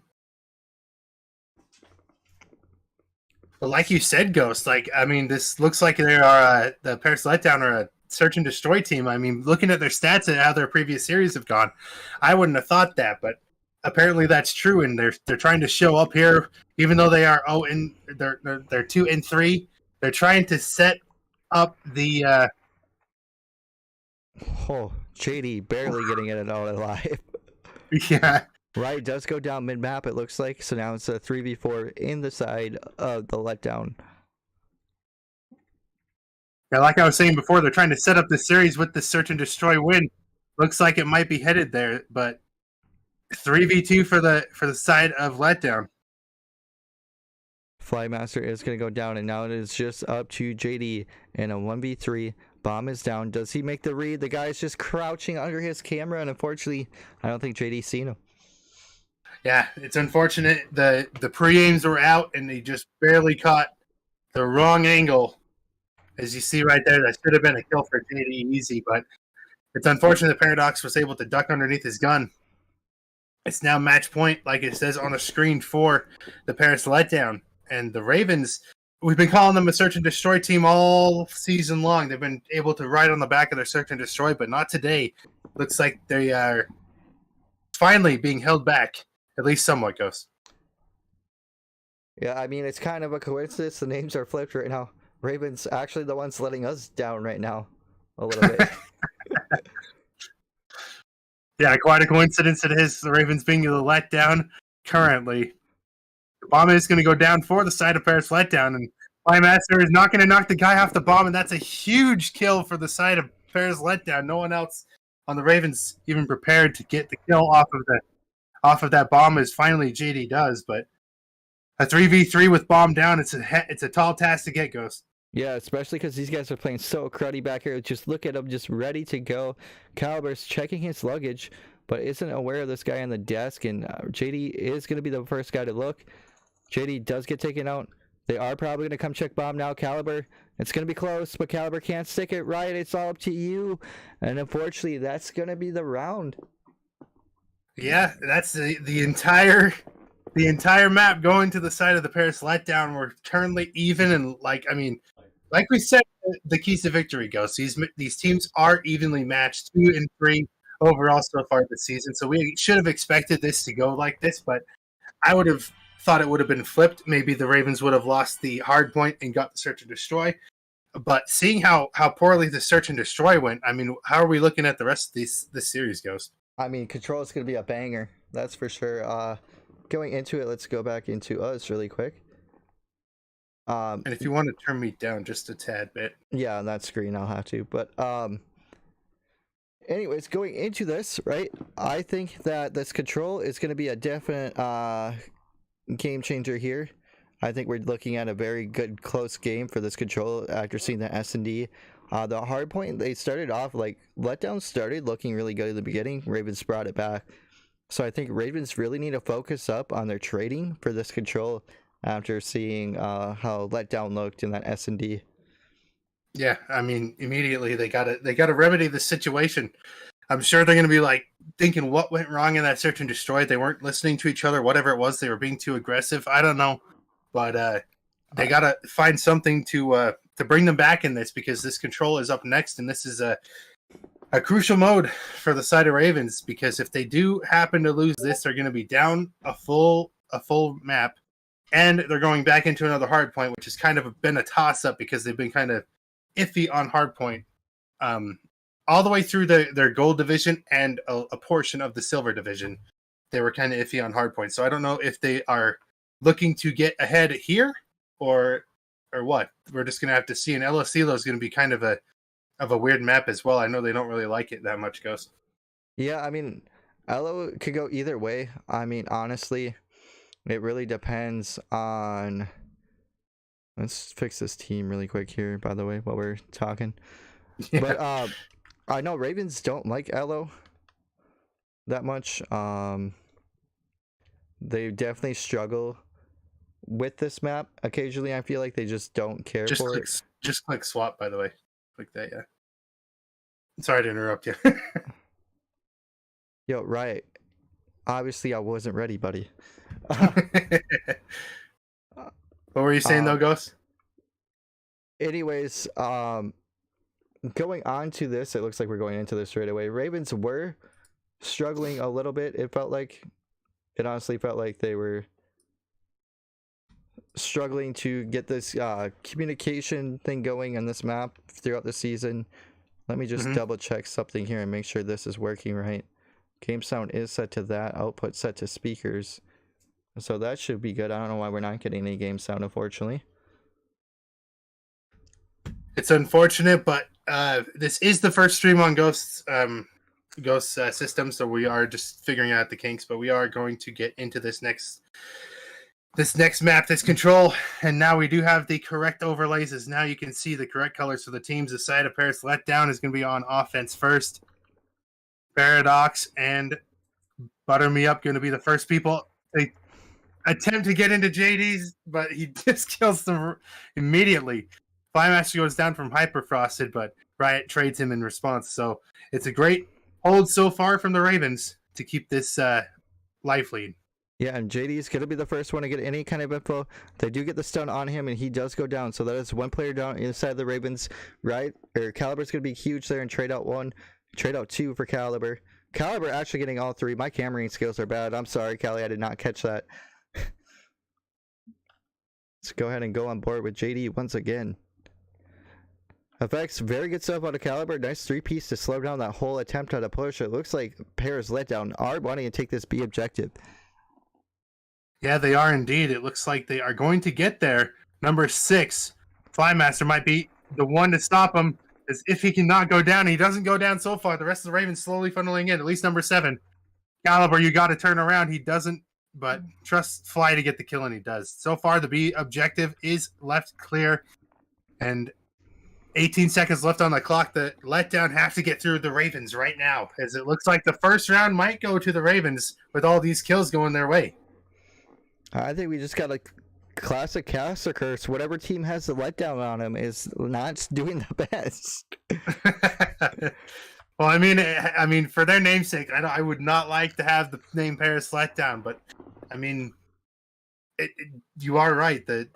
But like you said, Ghost, this looks like they are the Paris Letdown are a search and destroy team. I mean, looking at their stats and how their previous series have gone, I wouldn't have thought that, but apparently that's true, and they're trying to show up here, even though they are they're 2 and 3. They're trying to set up the. JD barely getting it out alive. Yeah. Right, does go down mid-map, it looks like. So now it's a 3v4 in the side of the Letdown. Yeah, like I was saying before, they're trying to set up this series with the search and destroy win. Looks like it might be headed there, but 3v2 for the side of Letdown. Flymaster is going to go down, and now it is just up to JD in a 1v3. Bomb is down. Does he make the read? The guy is just crouching under his camera, and unfortunately, I don't think JD's seen him. Yeah, it's unfortunate. The pre-aims were out, and he just barely caught the wrong angle. As you see right there, that should have been a kill for JD easy, but it's unfortunate Paradox was able to duck underneath his gun. It's now match point, like it says on the screen, for the Paris Letdown. And the Ravens, we've been calling them a search and destroy team all season long. They've been able to ride on the back of their search and destroy, but not today. Looks like they are finally being held back, at least somewhat, Ghost. Yeah, I mean, it's kind of a coincidence. The names are flipped right now. Ravens actually the ones letting us down right now a little bit. Yeah, quite a coincidence it is. The Ravens being the letdown currently. The bomb is going to go down for the side of Paris letdown, and Flymaster is not going to knock the guy off the bomb, and that's a huge kill for the side of Paris letdown. No one else on the Ravens even prepared to get the kill off of that bomb, as finally JD does. But a 3v3 with bomb down, it's a tall task to get, Ghost. Yeah, especially because these guys are playing so cruddy back here. Just look at them, just ready to go. Caliber's checking his luggage, but isn't aware of this guy on the desk, and JD is going to be the first guy to look. JD does get taken out. They are probably going to come check bomb now. Caliber, it's going to be close, but Caliber can't stick it right. It's all up to you. And unfortunately, that's going to be the round. Yeah, that's the entire map going to the side of the Paris letdown. We're currently even, and like we said, the keys to victory goes. These teams are evenly matched, 2-3 overall so far this season. So we should have expected this to go like this, but I would have thought it would have been flipped. Maybe the Ravens would have lost the hard point and got the search and destroy. But seeing how poorly the search and destroy went, I mean, how are we looking at the rest of this series, Ghost? I mean, Control is going to be a banger. That's for sure. Going into it, let's go back into us really quick. And if you want to turn me down just a tad bit. Yeah, on that screen I'll have to. But anyways, going into this, right, I think that this Control is going to be a definite game changer here. I think we're looking at a very good close game for this Control after seeing the S&D. The hard point, they started off like Letdown started looking really good in the beginning. Ravens brought it back. So I think Ravens really need to focus up on their trading for this Control after seeing how Letdown looked in that S&D. Yeah, I mean, immediately they gotta remedy the situation. I'm sure they're gonna be like thinking what went wrong in that search and destroy. They weren't listening to each other, whatever it was. They were being too aggressive. I don't know, but they gotta find something to bring them back in this, because this Control is up next, and this is a crucial mode for the side of Ravens, because if they do happen to lose this, they're going to be down a full map, and they're going back into another hard point, which has kind of been a toss-up because they've been kind of iffy on hard point all the way through their gold division and a portion of the silver division. They were kind of iffy on hard point, so I don't know if they are looking to get ahead here or what. We're just going to have to see, and LSilo is going to be kind of a weird map as well. I know they don't really like it that much, Ghost. Yeah, I mean, Elo could go either way. I mean, honestly, it really depends on... Let's fix this team really quick here, by the way, while we're talking. Yeah. But I know Ravens don't like Elo that much. They definitely struggle with this map. Occasionally, I feel like they just don't care for it. Just click swap, by the way. Like that, yeah. Sorry to interrupt you. Yo, right. Obviously, I wasn't ready, buddy. What were you saying, though, Ghost? Anyways, going on to this, it looks like we're going into this right away. Ravens were struggling a little bit. It honestly felt like they were struggling to get this communication thing going on this map throughout the season. Let me just double check something here and make sure this is working right. Game sound is set to that, output set to speakers, so that should be good. I don't know why we're not getting any game sound, unfortunately. It's unfortunate, but this is the first stream on Ghost's system, so we are just figuring out the kinks, but we are going to get into this next map, this Control, and now we do have the correct overlays, as now you can see the correct colors for the teams. The side of Paris Letdown is going to be on offense first. Paradox and Butter Me Up going to be the first people. They attempt to get into JD's, but he just kills them immediately. Flymaster goes down from Hyperfrosted, but Riot trades him in response. So it's a great hold so far from the Ravens to keep this life lead. Yeah, and JD is going to be the first one to get any kind of info. They do get the stun on him, and he does go down. So that is one player down inside the Ravens, right? Caliber's going to be huge there and trade out one. Trade out two for Caliber. Caliber actually getting all three. My cameraing skills are bad. I'm sorry, Callie. I did not catch that. Let's go ahead and go on board with JD once again. Effects, very good stuff out of Caliber. Nice 3-piece to slow down that whole attempt at a push. It looks like Paris Letdown are wanting to take this B objective. Yeah, they are indeed. It looks like they are going to get there. Number 6, Flymaster might be the one to stop him. As if he cannot go down, he doesn't go down so far. The rest of the Ravens slowly funneling in. At least number 7, Caliber, you got to turn around. He doesn't, but trust Fly to get the kill, and he does. So far, the B objective is left clear, and 18 seconds left on the clock. The Letdown have to get through the Ravens right now, as it looks like the first round might go to the Ravens with all these kills going their way. I think we just got a classic caster curse. Whatever team has the Letdown on him is not doing the best. Well, I mean, for their namesake, I would not like to have the name Paris Letdown, but I mean, you are right. The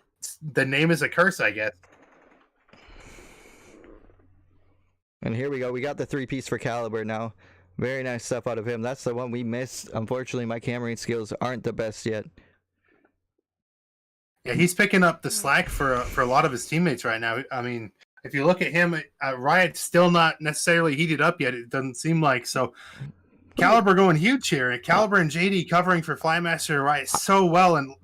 name is a curse, I guess. And here we go. We got the 3-piece for Caliber now. Very nice stuff out of him. That's the one we missed. Unfortunately, my cameraing skills aren't the best yet. Yeah, he's picking up the slack for a lot of his teammates right now. I mean, if you look at him, Riot's still not necessarily heated up yet. It doesn't seem like. So Caliber going huge here. Caliber and JD covering for Flymaster and Riot so well, and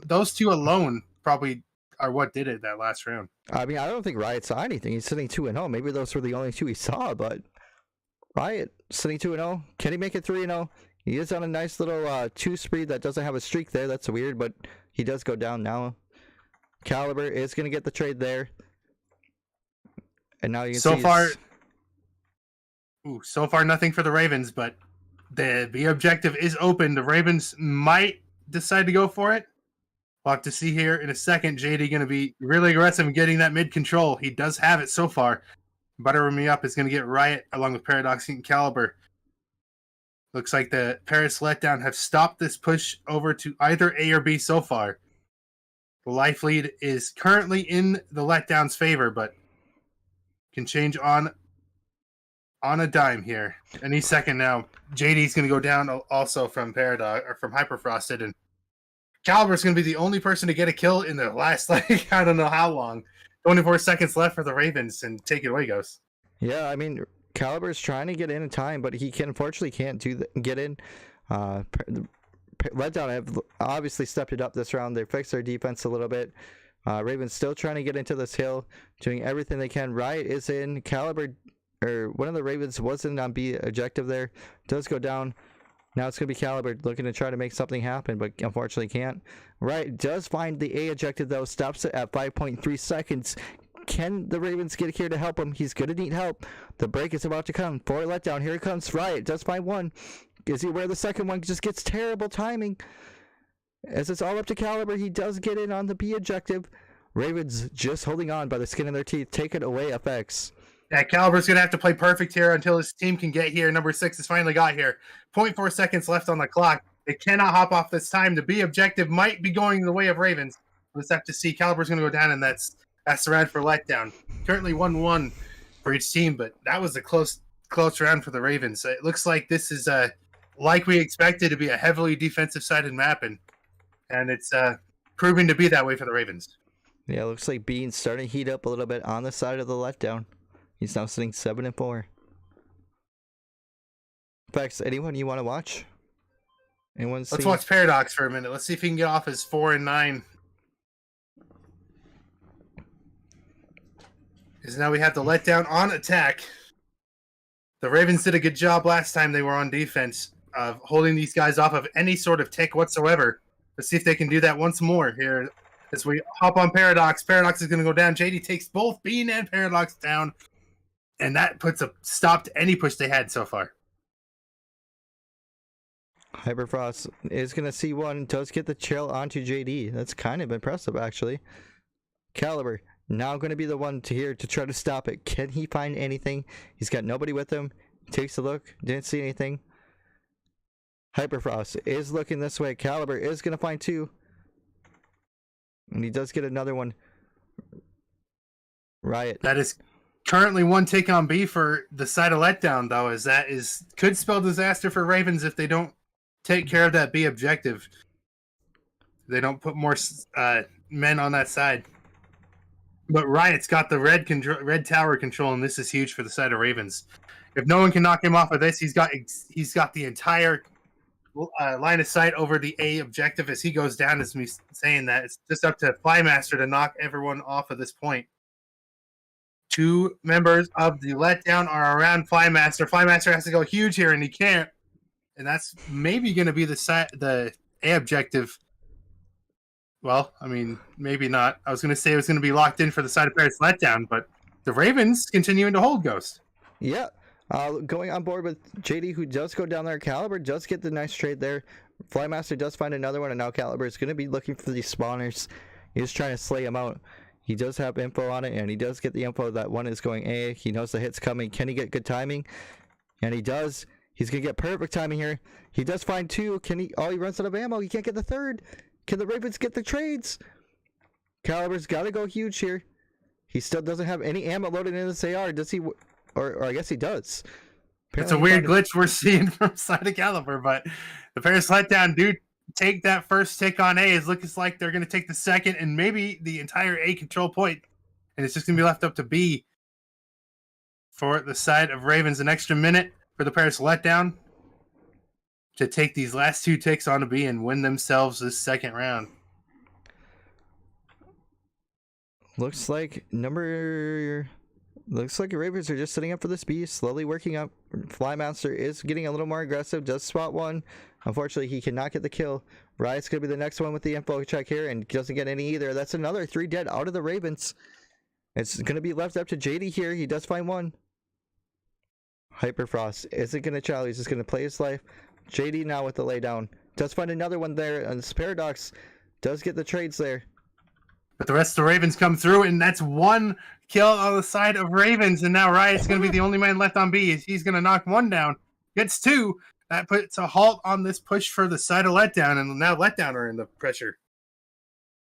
those two alone probably are what did it that last round. I mean, I don't think Riot saw anything. He's sitting 2-0. Maybe those were the only two he saw, but Riot sitting 2-0. Can he make it 3-0? He is on a nice little 2 speed that doesn't have a streak there. That's weird, but he does go down now. Caliber is going to get the trade there. And now you can see so far nothing for the Ravens, but the objective is open. The Ravens might decide to go for it. We'll have to see here in a second. JD going to be really aggressive in getting that mid control. He does have it so far. Butter Me Up is going to get Riot along with Paradox and Caliber. Looks like the Paris Letdown have stopped this push over to either A or B so far. The life lead is currently in the Letdown's favor, but can change on a dime here. Any second now. JD's going to go down also from Paradox or from Hyperfrosted, and Caliber's going to be the only person to get a kill in the last, like, I don't know how long. 24 seconds left for the Ravens, and take it away, Ghost. Yeah, I mean, Caliber's trying to get in time, but he unfortunately can't get in. Letdown have obviously stepped it up this round. They fixed their defense a little bit. Ravens still trying to get into this hill, doing everything they can. Riot is in. Caliber, or one of the Ravens wasn't on B objective there. Does go down. Now it's going to be Caliber looking to try to make something happen, but unfortunately can't. Riot does find the A objective, though. Stops it at 5.3 seconds. Can the Ravens get here to help him? He's going to need help. The break is about to come. For Letdown, here it comes. Riot does find one. Is he where the second one just gets terrible timing? As it's all up to Caliber, he does get in on the B objective. Ravens just holding on by the skin of their teeth. Take it away, FX. Yeah, Caliber's going to have to play perfect here until his team can get here. Number 6 has finally got here. 0.4 seconds left on the clock. They cannot hop off this time. The B objective might be going the way of Ravens. We'll just have to see. Caliber's going to go down, and that's the round for Letdown. Currently 1-1 for each team, but that was a close round for the Ravens. It looks like this is like we expected to be a heavily defensive-sided map, and it's proving to be that way for the Ravens. Yeah, it looks like Bean's starting to heat up a little bit on the side of the Letdown. He's now sitting 7-4. Facts, anyone you want to watch? Let's watch Paradox for a minute. Let's see if he can get off his 4-9. Because now we have the Letdown on attack. The Ravens did a good job last time they were on defense of holding these guys off of any sort of tick whatsoever. Let's see if they can do that once more here as we hop on Paradox. Paradox is going to go down. JD takes both Bean and Paradox down. And that puts a stop to any push they had so far. Hyperfrost is going to see one. Does get the trail onto JD. That's kind of impressive, actually. Caliber now going to be the one to try to stop it. Can he find anything? He's got nobody with him. Takes a look. Didn't see anything. Hyperfrost is looking this way. Caliber is going to find 2. And he does get another one. Riot. That is currently one take on B for the side of Letdown, though, as that could spell disaster for Ravens if they don't take care of that B objective. They don't put more men on that side. But Riot's got the red tower control, and this is huge for the side of Ravens. If no one can knock him off of this, he's got the entire line of sight over the A objective as he goes down. As me saying that, it's just up to Flymaster to knock everyone off of this point. 2 members of the Letdown are around Flymaster. Flymaster has to go huge here, and he can't. And that's maybe going to be the A objective. Well, I mean, maybe not. I was going to say it was going to be locked in for the side of Paris Letdown, but the Ravens continuing to hold Ghost. Yeah. Going on board with JD, who does go down there. Caliber does get the nice trade there. Flymaster does find another one, and now Caliber is going to be looking for these spawners. He's trying to slay him out. He does have info on it, and he does get the info that one is going A. He knows the hit's coming. Can he get good timing? And he does. He's going to get perfect timing here. He does find 2. Can he? Oh, he runs out of ammo. He can't get the 3rd. Can the Ravens get the trades? Caliber's got to go huge here. He still doesn't have any ammo loaded in this AR. Does he? Or I guess he does. Apparently it's a weird glitch we're seeing from side of Caliber, but the Paris Letdown do take that first tick on A. It looks like they're going to take the second and maybe the entire A control point, and it's just going to be left up to B for the side of Ravens. An extra minute for the Paris Letdown to take these last 2 ticks on a B and win themselves this second round. Looks like Ravens are just setting up for this B, slowly working up. Flymaster is getting a little more aggressive, does spot 1. Unfortunately, he cannot get the kill. Riot's going to be the next one with the info check here and doesn't get any either. That's another 3 dead out of the Ravens. It's going to be left up to JD here. He does find 1. Hyperfrost isn't going to chow. He's just going to play his life. JD now with the laydown. Does find another one there. And this Paradox does get the trades there. But the rest of the Ravens come through, and that's 1 kill on the side of Ravens. And now Riot's going to be the only man left on B. He's going to knock 1 down. Gets 2. That puts a halt on this push for the side of Letdown, and now Letdown are in the pressure.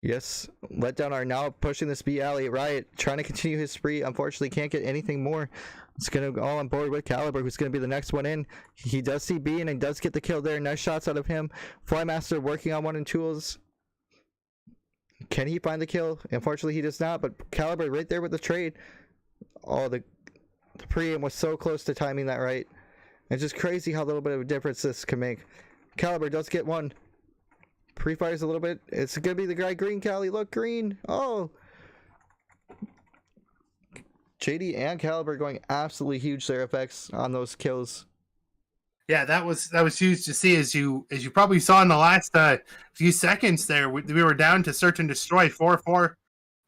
Yes, Letdown are now pushing this B alley. Riot trying to continue his spree. Unfortunately, can't get anything more. It's going to go on board with Caliber, who's going to be the next one in. He does see B and does get the kill there. Nice shots out of him. Flymaster working on 1 and 2s. Can he find the kill? Unfortunately, he does not, but Caliber right there with the trade. Oh, the pre-aim was so close to timing that right. It's just crazy how little bit of a difference this can make. Caliber does get 1. Pre-fires a little bit. It's going to be the guy green, Cali. Look, green. Oh. JD and Caliber going absolutely huge there effects on those kills. Yeah, that was huge to see. As you probably saw in the last few seconds there, we were down to search and destroy 4-4 for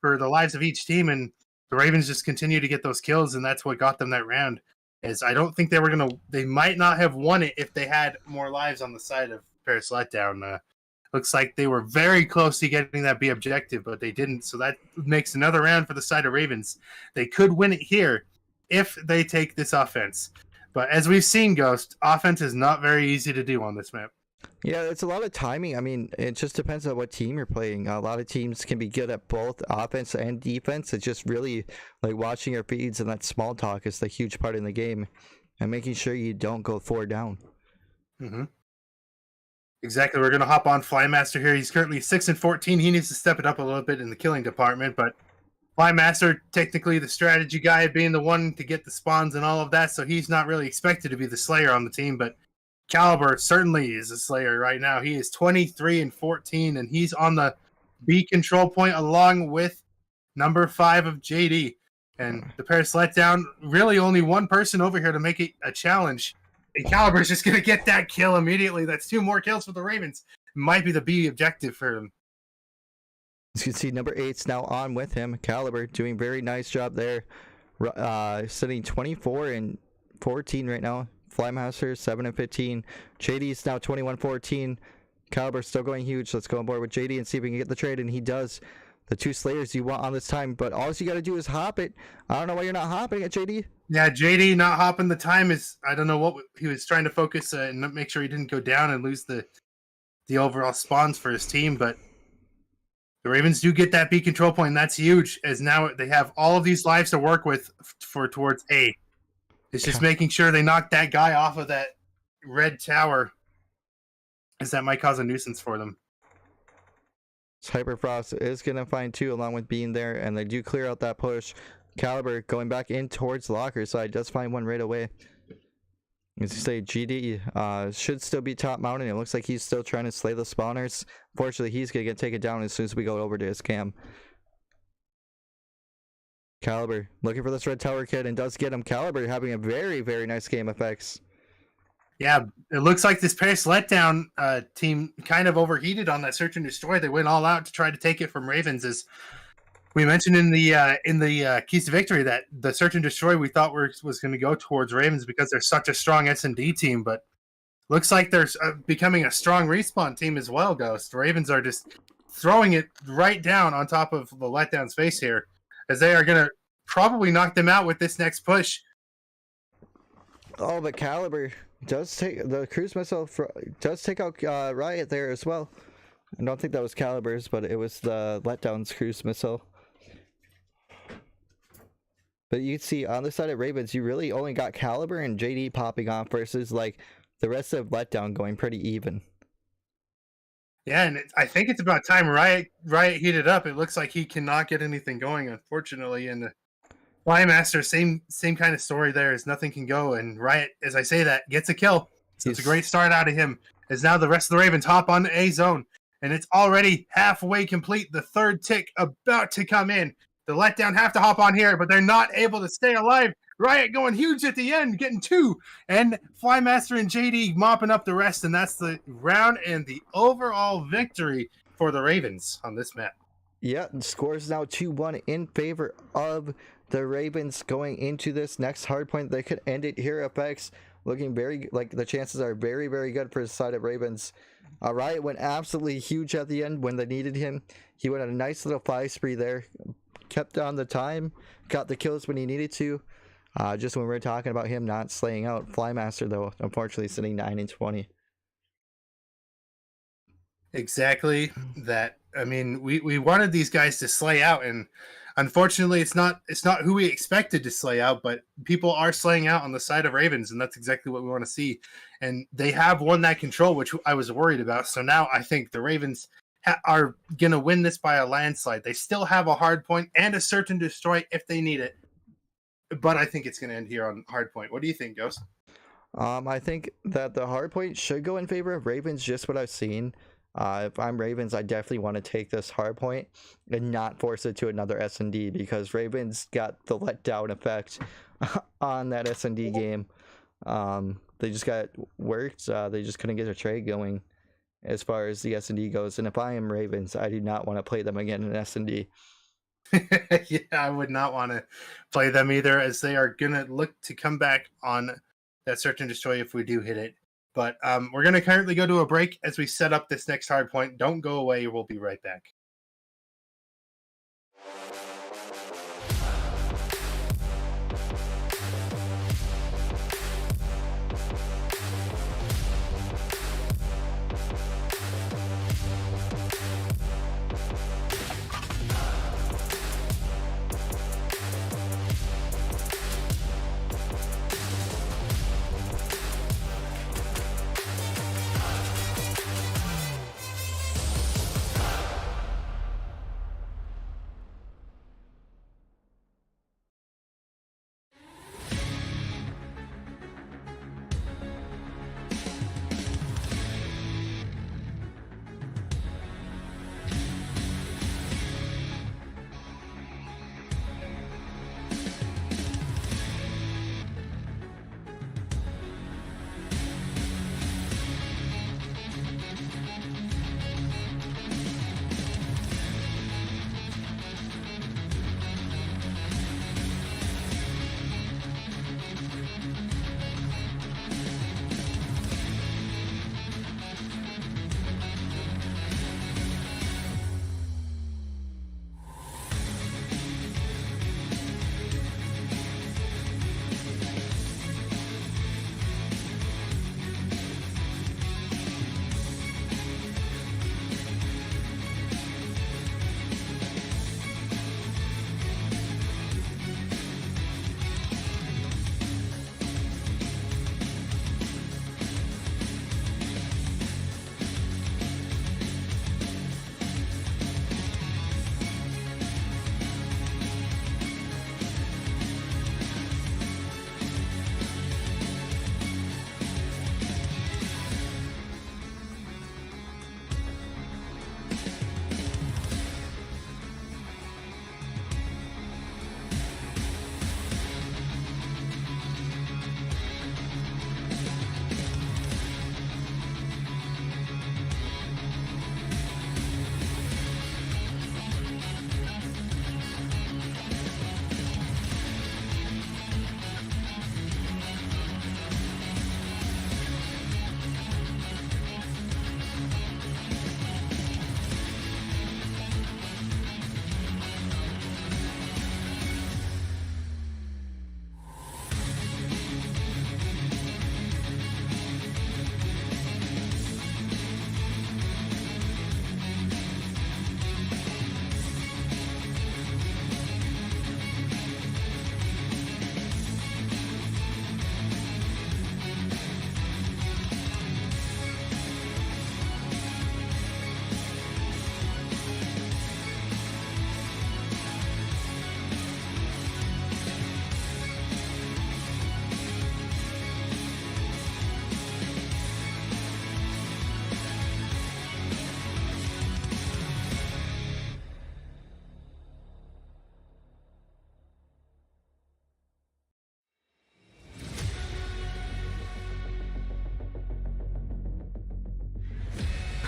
the lives of each team, and the Ravens just continue to get those kills, and that's what got them that round. As I don't think they might not have won it if they had more lives on the side of Paris Letdown. Looks like they were very close to getting that B objective, but they didn't. So that makes another round for the side of Ravens. They could win it here if they take this offense. But as we've seen, Ghost, offense is not very easy to do on this map. Yeah, it's a lot of timing. I mean, it just depends on what team you're playing. A lot of teams can be good at both offense and defense. It's just really like watching your feeds, and that small talk is the huge part in the game, and making sure you don't go 4 down. Mm-hmm. Exactly. We're going to hop on Flymaster here. He's currently 6-14. He needs to step it up a little bit in the killing department, but Flymaster, technically the strategy guy, being the one to get the spawns and all of that, so he's not really expected to be the Slayer on the team, but Caliber certainly is a Slayer right now. He is 23-14, and he's on the B control point along with number 5 of JD. And the Paris Letdown, really only one person over here to make it a challenge. And Caliber's just going to get that kill immediately. That's 2 more kills for the Ravens. Might be the B objective for him. As you can see, number 8's now on with him. Caliber doing very nice job there. Sitting 24-14 right now. Flymaster 7-15. JD's now 21-14. Caliber still going huge. Let's go on board with JD and see if we can get the trade, and he does. The 2 Slayers you want on this time, but all you got to do is hop it. I don't know why you're not hopping it, JD. Yeah, JD not hopping the time is, I don't know what he was trying to focus and make sure he didn't go down and lose the overall spawns for his team, but the Ravens do get that B control point, and that's huge, as now they have all of these lives to work with towards A. It's just making sure they knock that guy off of that red tower, as that might cause a nuisance for them. Hyperfrost is going to find 2 along with being there, and they do clear out that push. Caliber going back in towards locker side, does find one right away. As you say, GD should still be top mountain. It looks like he's still trying to slay the spawners. Fortunately, he's going to get taken down as soon as we go over to his cam. Caliber looking for this red tower kid and does get him. Caliber having a very, very nice game effects. Yeah, it looks like this Paris Letdown team kind of overheated on that search and destroy. They went all out to try to take it from Ravens. As we mentioned in the keys to victory, that the search and destroy we thought was going to go towards Ravens because they're such a strong S&D team, but looks like they're becoming a strong respawn team as well. Ghost Ravens are just throwing it right down on top of the Letdown's face here, as they are going to probably knock them out with this next push. Oh, but Caliber does take the cruise missile. Does take out Riot there as well. I don't think that was Caliber's, but it was the Letdown's cruise missile. But you see on the side of Ravens, you really only got Caliber and JD popping off versus like the rest of Letdown going pretty even. Yeah, and I think it's about time Riot heated up. It looks like he cannot get anything going, unfortunately. And Flymaster, same kind of story there, as nothing can go. And Riot, as I say that, gets a kill. So it's a great start out of him. As now the rest of the Ravens hop on the A zone. And it's already halfway complete. The third tick about to come in. The Letdown have to hop on here, but they're not able to stay alive. Riot going huge at the end, getting 2. And Flymaster and JD mopping up the rest. And that's the round and the overall victory for the Ravens on this map. Yeah, the score is now 2-1 in favor of the Ravens going into this next hardpoint. They could end it here. FX looking very, like the chances are very, very good for the side of Ravens. Riot went absolutely huge at the end when they needed him. He went on a nice little fly spree there. Kept on the time, got the kills when he needed to. Just when we were talking about him not slaying out. Flymaster, though, unfortunately sitting 9-20. Exactly that. I mean, we wanted these guys to slay out, and unfortunately, it's not who we expected to slay out, but people are slaying out on the side of Ravens, and that's exactly what we want to see. And they have won that control, which I was worried about. So now I think the Ravens are going to win this by a landslide. They still have a hard point and a search and destroy if they need it. But I think it's going to end here on hard point. What do you think, Ghost? I think that the hard point should go in favor of Ravens, just what I've seen. If I'm Ravens, I definitely want to take this hard point and not force it to another S&D, because Ravens got the letdown effect on that S&D game. They just got worked. They just couldn't get a trade going as far as the S&D goes. And if I am Ravens, I do not want to play them again in S&D. Yeah, I would not want to play them either, as they are going to look to come back on that search and destroy if we do hit it. But we're going to currently go to a break as we set up this next hard point. Don't go away. We'll be right back.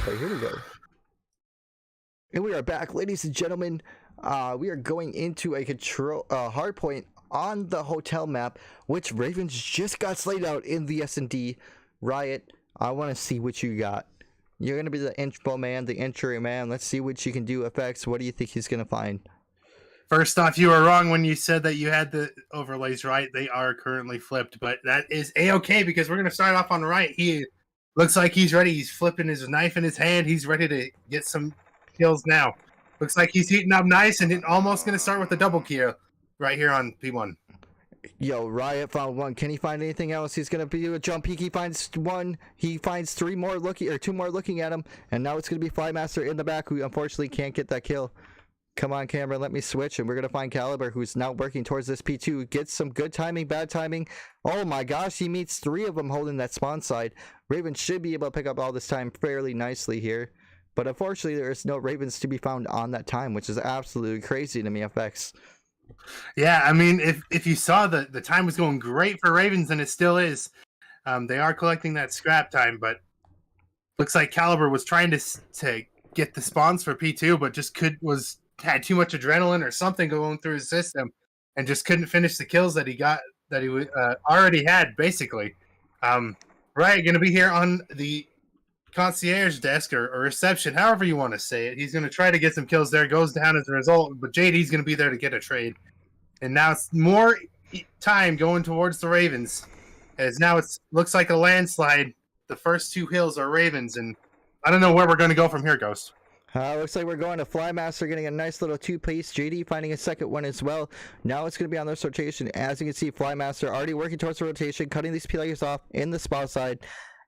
But here we go. And we are back, ladies and gentlemen. We are going into a control hard point on the hotel map, which Ravens just got slayed out in the S&D. Riot, I want to see what you got. You're going to be the info man, the entry man. Let's see what you can do. FX, what do you think he's going to find? First off, you were wrong when you said that you had the overlays right. They are currently flipped, but that is A-okay because we're going to start off on the right. He looks like he's ready. He's flipping his knife in his hand. He's ready to get some kills now. Looks like he's heating up nice and almost going to start with the double kill right here on P1. Yo, Riot found one. Can he find anything else? He's gonna be a jump peek. He finds one. He finds two more looking at him, and now it's gonna be Flymaster in the back, who unfortunately can't get that kill. Come on, camera, let me switch, and we're gonna find Caliber, who's now working towards this P2. Gets some good timing, bad timing. Oh my gosh, he meets three of them holding that spawn side. Raven should be able to pick up all this time fairly nicely here, but unfortunately there is no Ravens to be found on that time, which is absolutely crazy to me, FX. Yeah, I mean, if you saw the time was going great for Ravens, and it still is. They are collecting that scrap time, but looks like Caliber was trying to get the spawns for P2, but just had too much adrenaline or something going through his system, and just couldn't finish the kills that he already had, basically. Right, going to be here on the concierge desk or reception, however you want to say it. He's going to try to get some kills there, goes down as a result, but JD's going to be there to get a trade. And now it's more time going towards the Ravens, as now it looks like a landslide. The first two hills are Ravens, and I don't know where we're going to go from here, Ghost. Looks like we're going to Flymaster, getting a nice little two-piece. JD finding a second one as well. Now it's going to be on this rotation. As you can see, Flymaster already working towards the rotation, cutting these players off in the spot side.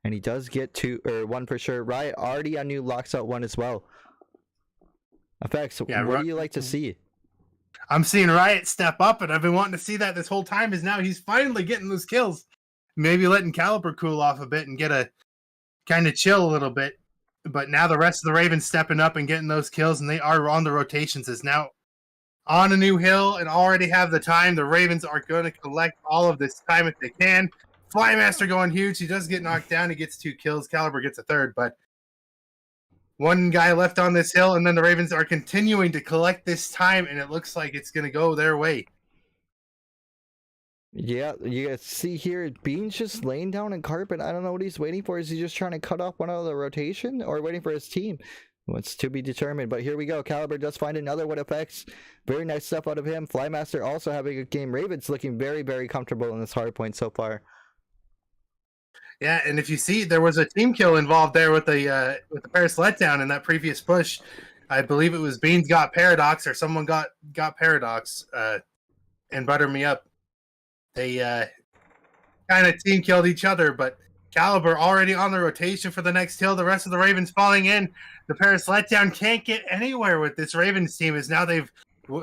And he does get one for sure. Riot already on new locks out one as well. Effects, yeah, what do you like to see? I'm seeing Riot step up, and I've been wanting to see that this whole time. Is now he's finally getting those kills. Maybe letting Caliber cool off a bit and get a kind of chill a little bit. But now the rest of the Ravens stepping up and getting those kills, and they are on the rotations. Is now on a new hill and already have the time. The Ravens are going to collect all of this time if they can. Flymaster going huge. He does get knocked down. He gets 2 kills. Caliber gets a third, but one guy left on this hill, and then the Ravens are continuing to collect this time, and it looks like it's going to go their way. Yeah, you guys see here, Bean's just laying down in carpet. I don't know what he's waiting for. Is he just trying to cut off one out of the rotation, or waiting for his team? What's to be determined, but here we go. Caliber does find another one. Effects. Very nice stuff out of him. Flymaster also having a good game. Ravens looking very, very comfortable in this hard point so far. Yeah, and if you see, there was a team kill involved there with the Paris Letdown in that previous push. I believe it was Beans got Paradox, or someone got Paradox and Butter Me Up. They kind of team killed each other, but Caliber already on the rotation for the next hill. The rest of the Ravens falling in. The Paris Letdown can't get anywhere with this Ravens team, as now they've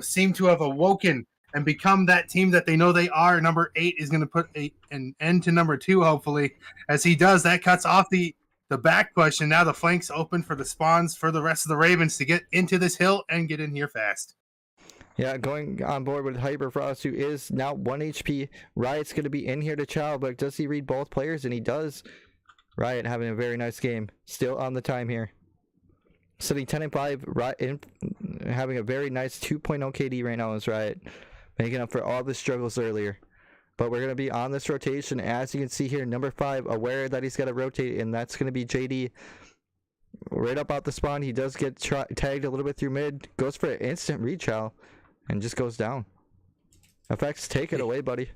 seemed to have awoken and become that team that they know they are. Number 8 is going to put an end to number 2, hopefully. As he does, that cuts off the back push, and now the flanks open for the spawns for the rest of the Ravens to get into this hill and get in here fast. Yeah, going on board with Hyperfrost, who is now 1 HP. Riot's going to be in here to chow, but does he read both players? And he does. Riot having a very nice game. Still on the time here. Sitting 10-5, Riot having a very nice 2.0 KD right now is Riot. Making up for all the struggles earlier. But we're going to be on this rotation. As you can see here, number 5, aware that he's got to rotate, and that's going to be JD. Right up out the spawn, he does get tagged a little bit through mid. Goes for an instant rechow, and just goes down. Effects, take it away, buddy.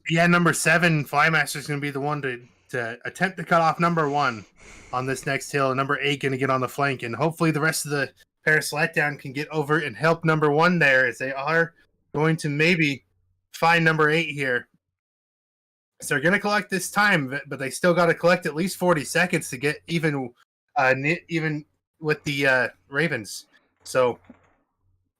Yeah, number 7, Flymaster's going to be the one to attempt to cut off number 1 on this next hill. And number 8 going to get on the flank, and hopefully the rest of the Paris Letdown can get over and help number 1 there, as they are going to maybe find number 8 here. So they're going to collect this time, but they still got to collect at least 40 seconds to get even with the Ravens. So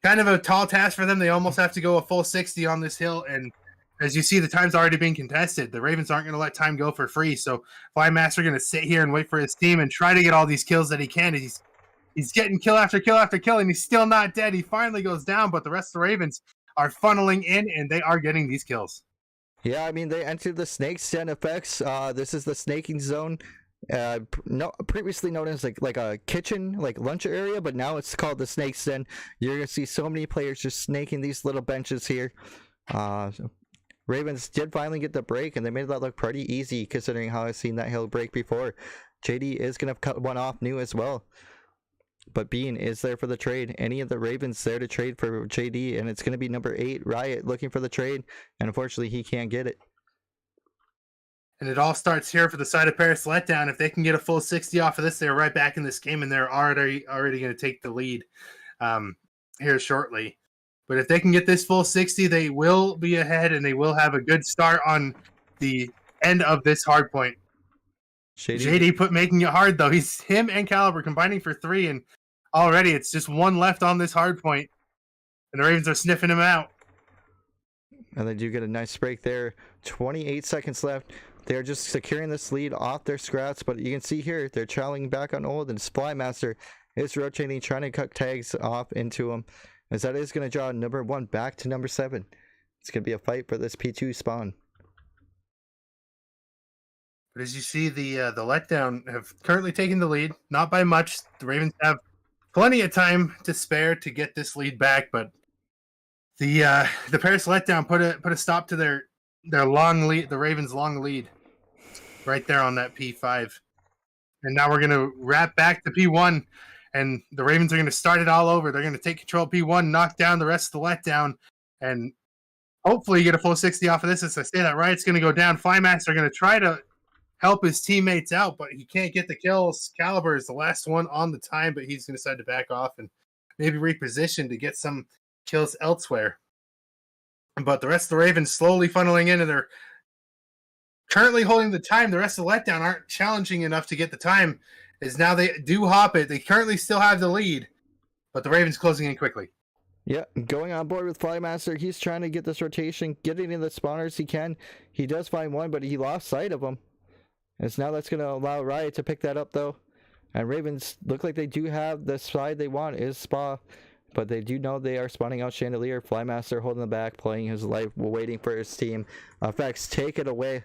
kind of a tall task for them. They almost have to go a full 60 on this hill, and as you see, the time's already being contested. The Ravens aren't going to let time go for free, so Flymaster going to sit here and wait for his team and try to get all these kills that he can. He's getting kill after kill after kill, and he's still not dead. He finally goes down, but the rest of the Ravens are funneling in, and they are getting these kills. Yeah, I mean, they entered the Snake's Den. Effects. This is the snaking zone. no, previously known as like a kitchen, like lunch area, but now it's called the Snake's Den. You're gonna see so many players just snaking these little benches here. Ravens did finally get the break, and they made that look pretty easy considering how I've seen that hill break before. JD is gonna cut one off new as well, but Bean is there for the trade. Any of the Ravens there to trade for JD, and it's gonna be number 8 Riot looking for the trade, and unfortunately he can't get it. And it all starts here for the side of Paris Letdown. If they can get a full 60 off of this, they're right back in this game, and they're already going to take the lead here shortly. But if they can get this full 60, they will be ahead, and they will have a good start on the end of this hard point. JD making it hard, though. Him and Caliber combining for 3, and already it's just one left on this hard point, and the Ravens are sniffing him out. And they do get a nice break there. 28 seconds left. They're just securing this lead off their scraps, but you can see here they're trailing back on Old, and Spymaster is rotating, trying to cut tags off into him, as that is going to draw number 1 back to number 7. It's going to be a fight for this P2 spawn. But as you see, the Letdown have currently taken the lead, not by much. The Ravens have plenty of time to spare to get this lead back, but the Paris Letdown put a stop to their long lead, the Ravens' long lead, right there on that P5. And now we're going to wrap back to P1, and the Ravens are going to start it all over. They're going to take control of P1, knock down the rest of the Letdown, and hopefully get a full 60 off of this. As I say that, Riot's going to go down. Flymaster going to try to help his teammates out, but he can't get the kills. Caliber is the last one on the time, but he's going to decide to back off and maybe reposition to get some kills elsewhere. But the rest of the Ravens slowly funneling in, and they're currently holding the time. The rest of the Letdown aren't challenging enough to get the time, as now they do hop it. They currently still have the lead, but the Ravens closing in quickly. Yeah, going on board with Flymaster. He's trying to get this rotation, getting in the spawners he can. He does find one, but he lost sight of him. As now that's going to allow Riot to pick that up, though. And Ravens look like they do have the side they want is Spa, but they do know they are spawning out Chandelier. Flymaster holding the back, playing his life, waiting for his team. Effects, take it away.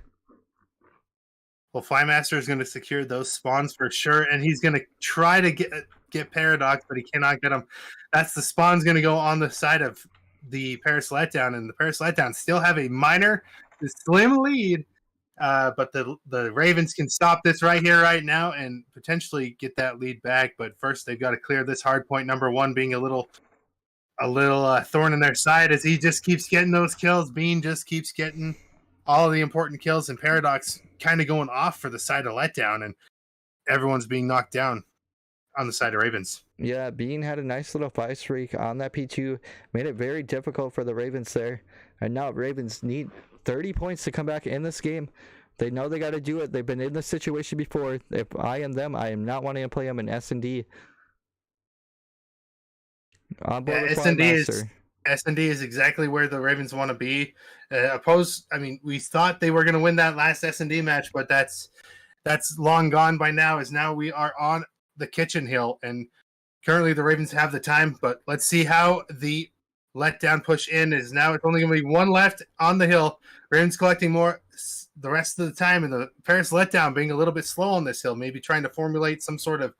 Well, Flymaster is going to secure those spawns for sure, and he's going to try to get Paradox, but he cannot get them. That's the spawn's going to go on the side of the Paris Letdown, and the Paris Letdown still have a minor, slim lead, but the Ravens can stop this right here, right now, and potentially get that lead back. But first, they've got to clear this hard point. Number 1 being a little thorn in their side, as he just keeps getting those kills. Bean just keeps getting all of the important kills, and Paradox kind of going off for the side of Letdown, and everyone's being knocked down on the side of Ravens. Yeah, Bean had a nice little 5 streak on that P2, made it very difficult for the Ravens there, and now Ravens need 30 points to come back in this game. They know they got to do it. They've been in this situation before. If I am them, I am not wanting to play them in S&D. On board with S&D is exactly where the Ravens want to be. We thought they were going to win that last S&D match, but that's long gone by now, as now we are on the kitchen hill, and currently the Ravens have the time, but let's see how the Letdown push in is. Now it's only going to be 1 left on the hill. Ravens collecting more the rest of the time, and the Paris Letdown being a little bit slow on this hill, maybe trying to formulate some sort of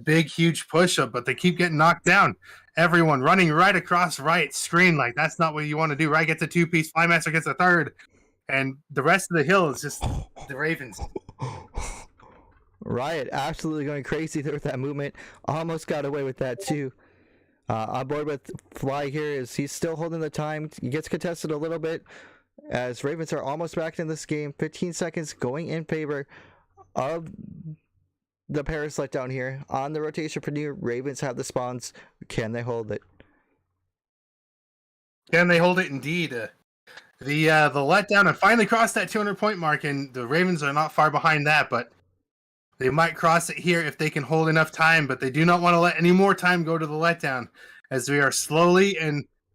big, huge push-up, but they keep getting knocked down. Everyone running right across right screen, like that's not what you want to do. Right gets a 2-piece, Flymaster gets a 3rd, and the rest of the hill is just the Ravens. Riot absolutely going crazy there with that movement. Almost got away with that too. On board with Fly here, is he's still holding the time. He gets contested a little bit, as Ravens are almost back in this game. 15 seconds going in favor of the Paris Letdown here. On the rotation for new, Ravens have the spawns. Can they hold it? Can they hold it? Indeed. The Letdown have finally crossed that 200-point mark, and the Ravens are not far behind that, but they might cross it here if they can hold enough time, but they do not want to let any more time go to the Letdown, as we are slowly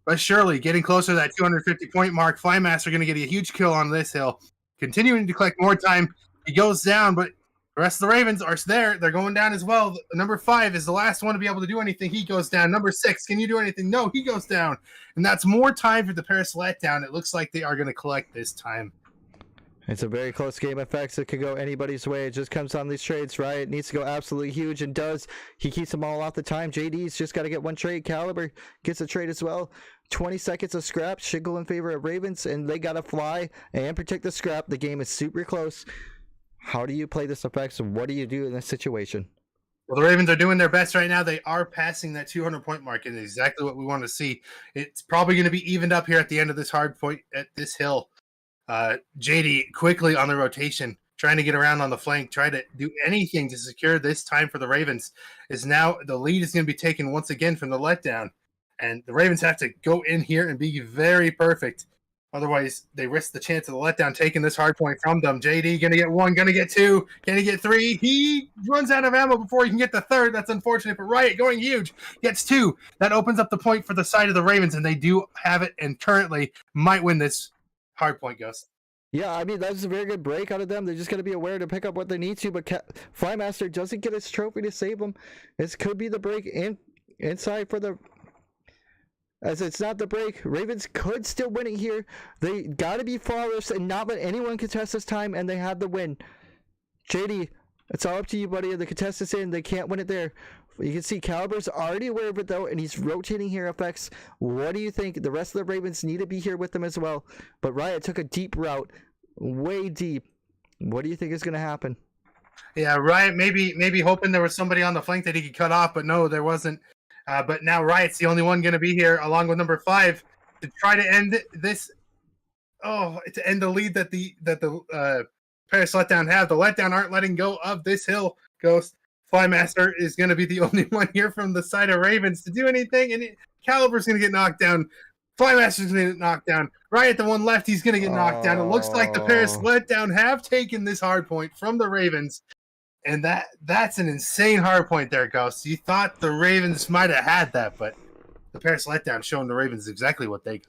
but surely getting closer to that 250-point mark. Flymaster going to get a huge kill on this hill, continuing to collect more time. He goes down, but the rest of the Ravens are there. They're going down as well. Number 5 is the last one to be able to do anything. He goes down. Number 6, can you do anything? No, he goes down. And that's more time for the Paris Letdown. It looks like they are going to collect this time. It's a very close game. Effects, it could go anybody's way. It just comes on these trades. Riot needs to go absolutely huge and does. He keeps them all off the time. JD's just got to get one trade. Caliber gets a trade as well. 20 seconds of scrap. Should go in favor of Ravens, and they got to fly and protect the scrap. The game is super close. How do you play this Effects? What do you do in this situation? Well, the Ravens are doing their best right now. They are passing that 200-point mark, and exactly what we want to see. It's probably going to be evened up here at the end of this hard point at this hill. JD quickly on the rotation, trying to get around on the flank, try to do anything to secure this time for the Ravens. Is now the lead is going to be taken once again from the Letdown, and the Ravens have to go in here and be very perfect. Otherwise, they risk the chance of the Letdown taking this hard point from them. JD going to get one, going to get two, can he get three? He runs out of ammo before he can get the third. That's unfortunate, but Riot going huge, gets two. That opens up the point for the side of the Ravens, and they do have it and currently might win this hard point, Ghost. Yeah, I mean, that's a very good break out of them. They're just going to be aware to pick up what they need to, but Flymaster doesn't get his trophy to save them. This could be the break inside for the... As it's not the break, Ravens could still win it here. They got to be flawless and not let anyone contest this time, and they have the win. JD, it's all up to you, buddy. The contestants in, they can't win it there. You can see Caliber's already aware of it, though, and he's rotating here. Effects. What do you think? The rest of the Ravens need to be here with them as well. But Riot took a deep route, way deep. What do you think is going to happen? Yeah, Riot maybe hoping there was somebody on the flank that he could cut off, but no, there wasn't. But now Riot's the only one going to be here, along with number 5, to try to end this. Oh, to end the lead that the Paris Letdown have. The Letdown aren't letting go of this hill, Ghost. Flymaster is going to be the only one here from the side of Ravens to do anything, and Caliber's going to get knocked down. Flymaster's going to get knocked down. Riot, the one left, he's going to get knocked down. It looks like the Paris Letdown have taken this hard point from the Ravens, and that's an insane hard point there, Ghost. You thought the Ravens might have had that, but the Paris Letdown showing the Ravens exactly what they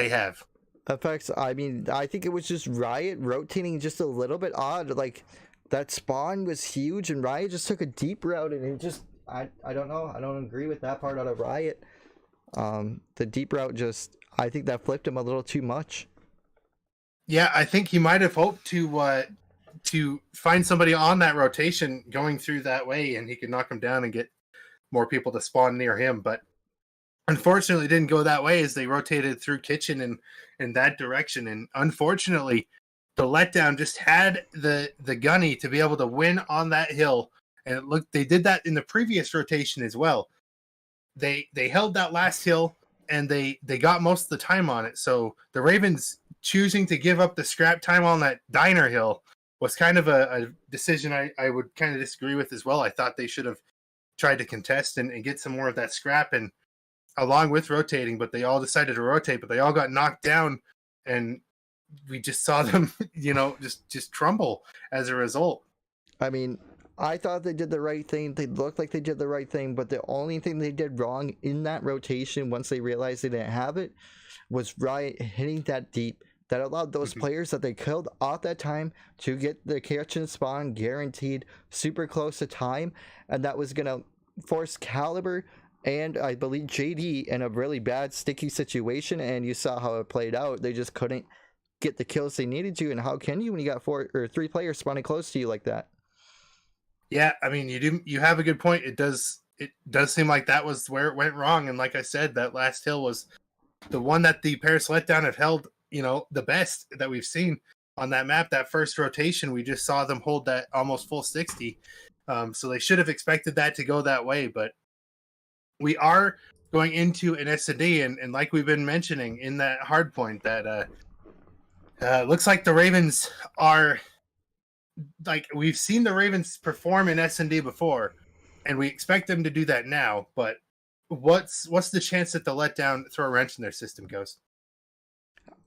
have. Effects, I mean, I think it was just Riot rotating just a little bit odd. Like, that spawn was huge, and Riot just took a deep route, and it just, I don't know. I don't agree with that part out of Riot. The deep route just, I think that flipped him a little too much. Yeah, I think he might have hoped to find somebody on that rotation going through that way, and he could knock him down and get more people to spawn near him. But unfortunately, it didn't go that way as they rotated through kitchen and in that direction. And unfortunately, the Letdown just had the gunny to be able to win on that hill. And it looked, they did that in the previous rotation as well. They held that last hill, and they got most of the time on it. So the Ravens choosing to give up the scrap time on that diner hill was kind of a decision I would kind of disagree with as well. I thought they should have tried to contest and get some more of that scrap, and along with rotating, but they all decided to rotate, but they all got knocked down, and we just saw them, just crumble as a result. I mean, I thought they did the right thing. They looked like they did the right thing, but the only thing they did wrong in that rotation, once they realized they didn't have it, was Riot hitting that deep. That allowed those players that they killed off that time to get the kitchen spawn guaranteed super close to time, and that was going to force Caliber and I believe JD in a really bad sticky situation, and you saw how it played out. They just couldn't get the kills they needed to, and how can you when you got 4 or 3 players spawning close to you like that? Yeah, I mean, you have a good point. It does seem like that was where it went wrong, and like I said, that last hill was the one that the Paris Letdown have held, the best that we've seen on that map. That first rotation, we just saw them hold that almost full 60. So they should have expected that to go that way, but we are going into an S&D, and like we've been mentioning in that hard point, that looks like the Ravens are, like, we've seen the Ravens perform in S&D before, and we expect them to do that now, but what's the chance that the Letdown throw a wrench in their system, Ghost?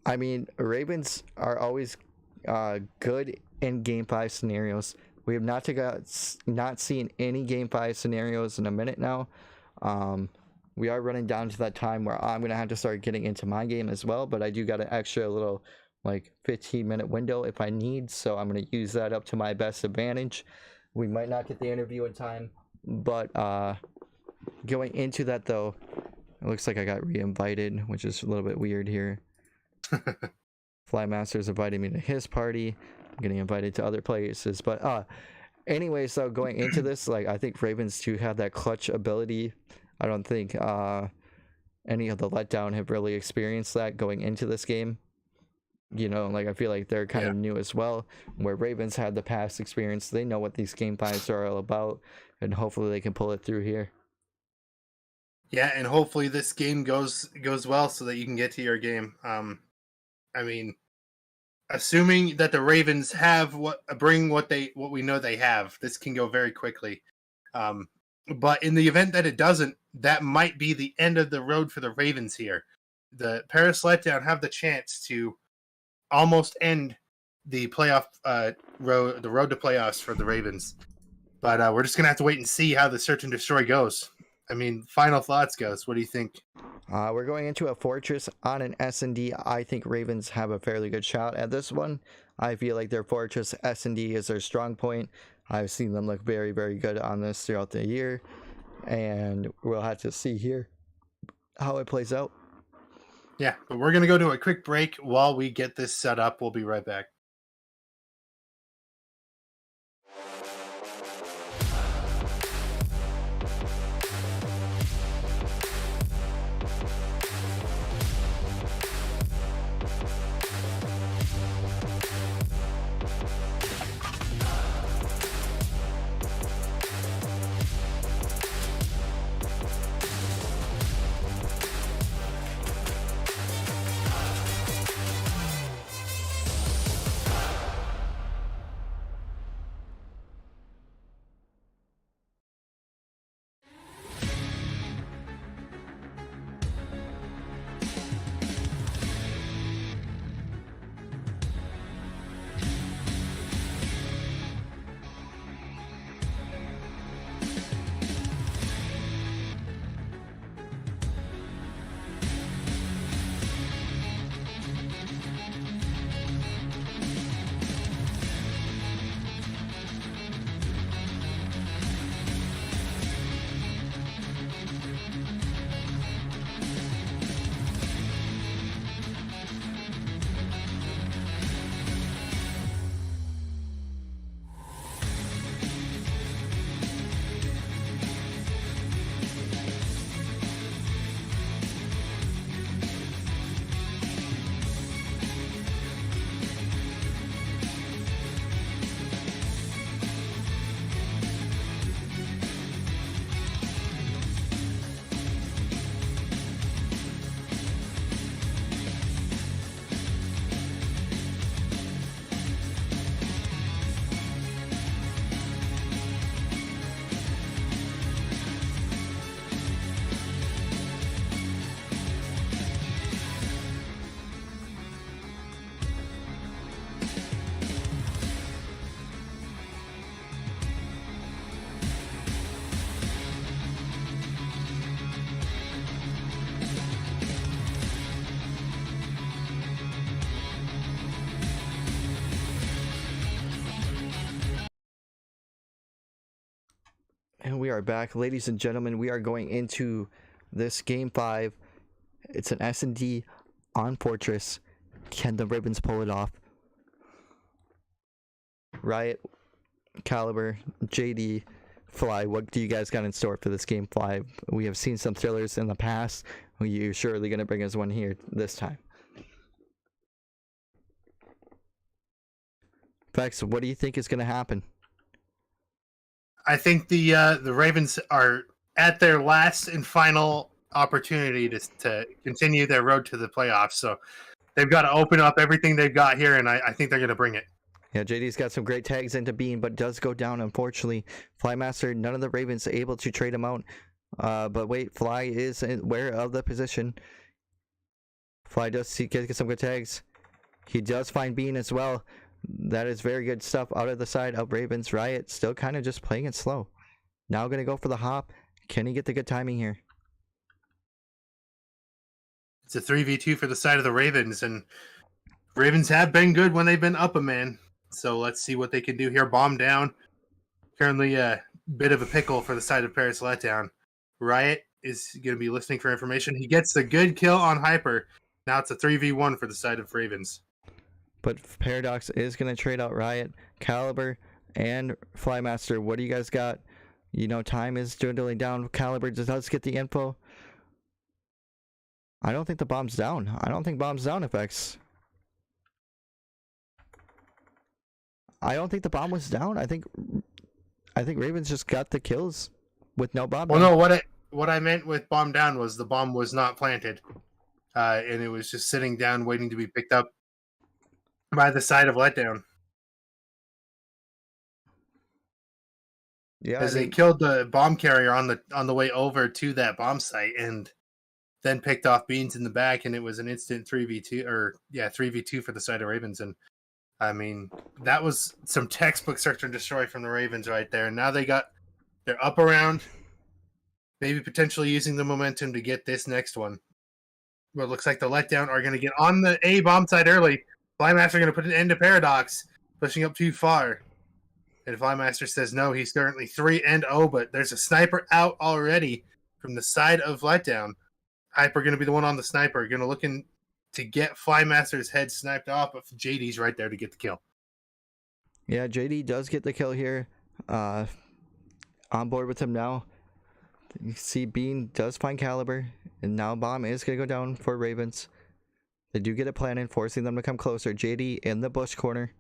I mean, Ravens are always good in Game 5 scenarios. We have not seen any Game 5 scenarios in a minute now. We are running down to that time where I'm going to have to start getting into my game as well, but I do got an extra little, 15-minute window if I need, so I'm going to use that up to my best advantage. We might not get the interview in time, but going into that, though, it looks like I got re-invited, which is a little bit weird here. Flymaster's inviting me to his party. I'm getting invited to other places. But anyway, so going into this, like, I think Ravens too have that clutch ability. I don't think any of the Letdown have really experienced that going into this game. You know, like, I feel like they're kind of new as well, where Ravens had the past experience. They know what these game 5s are all about, and hopefully they can pull it through here. Yeah, and hopefully this game goes well so that you can get to your game. I mean, assuming that the Ravens have what we know they have, this can go very quickly. But in the event that it doesn't, that might be the end of the road for the Ravens here. The Paris Letdown have the chance to almost end the playoff road to playoffs for the Ravens. But we're just gonna have to wait and see how the search and destroy goes. I mean, final thoughts, Gus. What do you think? We're going into a fortress on an S&D. I think Ravens have a fairly good shot at this one. I feel like their fortress S&D is their strong point. I've seen them look very, very good on this throughout the year, and we'll have to see here how it plays out. Yeah, but we're gonna go to a quick break while we get this set up. We'll be right back. And we are back, ladies and gentlemen. We are going into this game 5. It's an S&D on Fortress. Can the Ravens pull it off? Riot, Caliber, JD, Fly, what do you guys got in store for this game 5? We have seen some thrillers in the past. You're surely going to bring us one here this time. Vex, what do you think is going to happen? I think the Ravens are at their last and final opportunity to continue their road to the playoffs. So they've got to open up everything they've got here, and I think they're going to bring it. Yeah, JD's got some great tags into Bean, but does go down, unfortunately. Flymaster, none of the Ravens able to trade him out. But wait, Fly is aware of the position. Fly does get some good tags. He does find Bean as well. That is very good stuff out of the side of Ravens. Riot still kind of just playing it slow. Now going to go for the hop. Can he get the good timing here? It's a 3v2 for the side of the Ravens, and Ravens have been good when they've been up a man. So let's see what they can do here. Bomb down. Currently a bit of a pickle for the side of Paris Letdown. Riot is going to be listening for information. He gets the good kill on Hyper. Now it's a 3v1 for the side of Ravens. but Paradox is going to trade out Riot, Caliber, and Flymaster. What do you guys got? You know, time is dwindling down. Caliber does get the info. I don't think the bomb's down. I don't think bomb's down, FX. I don't think the bomb was down. I think Ravens just got the kills with no bomb. Well, no, what I meant with bomb down was the bomb was not planted, and it was just sitting down waiting to be picked up by the side of Letdown. Yeah, because they killed the bomb carrier on the way over to that bomb site, and then picked off Beans in the back, and it was an instant 3v2 for the side of Ravens. And I mean, that was some textbook search and destroy from the Ravens right there. And now they're up around, maybe potentially using the momentum to get this next one. But it looks like the Letdown are going to get on the A bomb side early. Flymaster going to put an end to Paradox, pushing up too far. And Flymaster says no, he's currently 3-0, but there's a sniper out already from the side of Letdown. Hyper going to be the one on the sniper, going to look to get Flymaster's head sniped off, but JD's right there to get the kill. Yeah, JD does get the kill here. On board with him now. You see Bean does find Caliber, and now bomb is going to go down for Ravens. They do get it planted, forcing them to come closer. JD in the bush corner.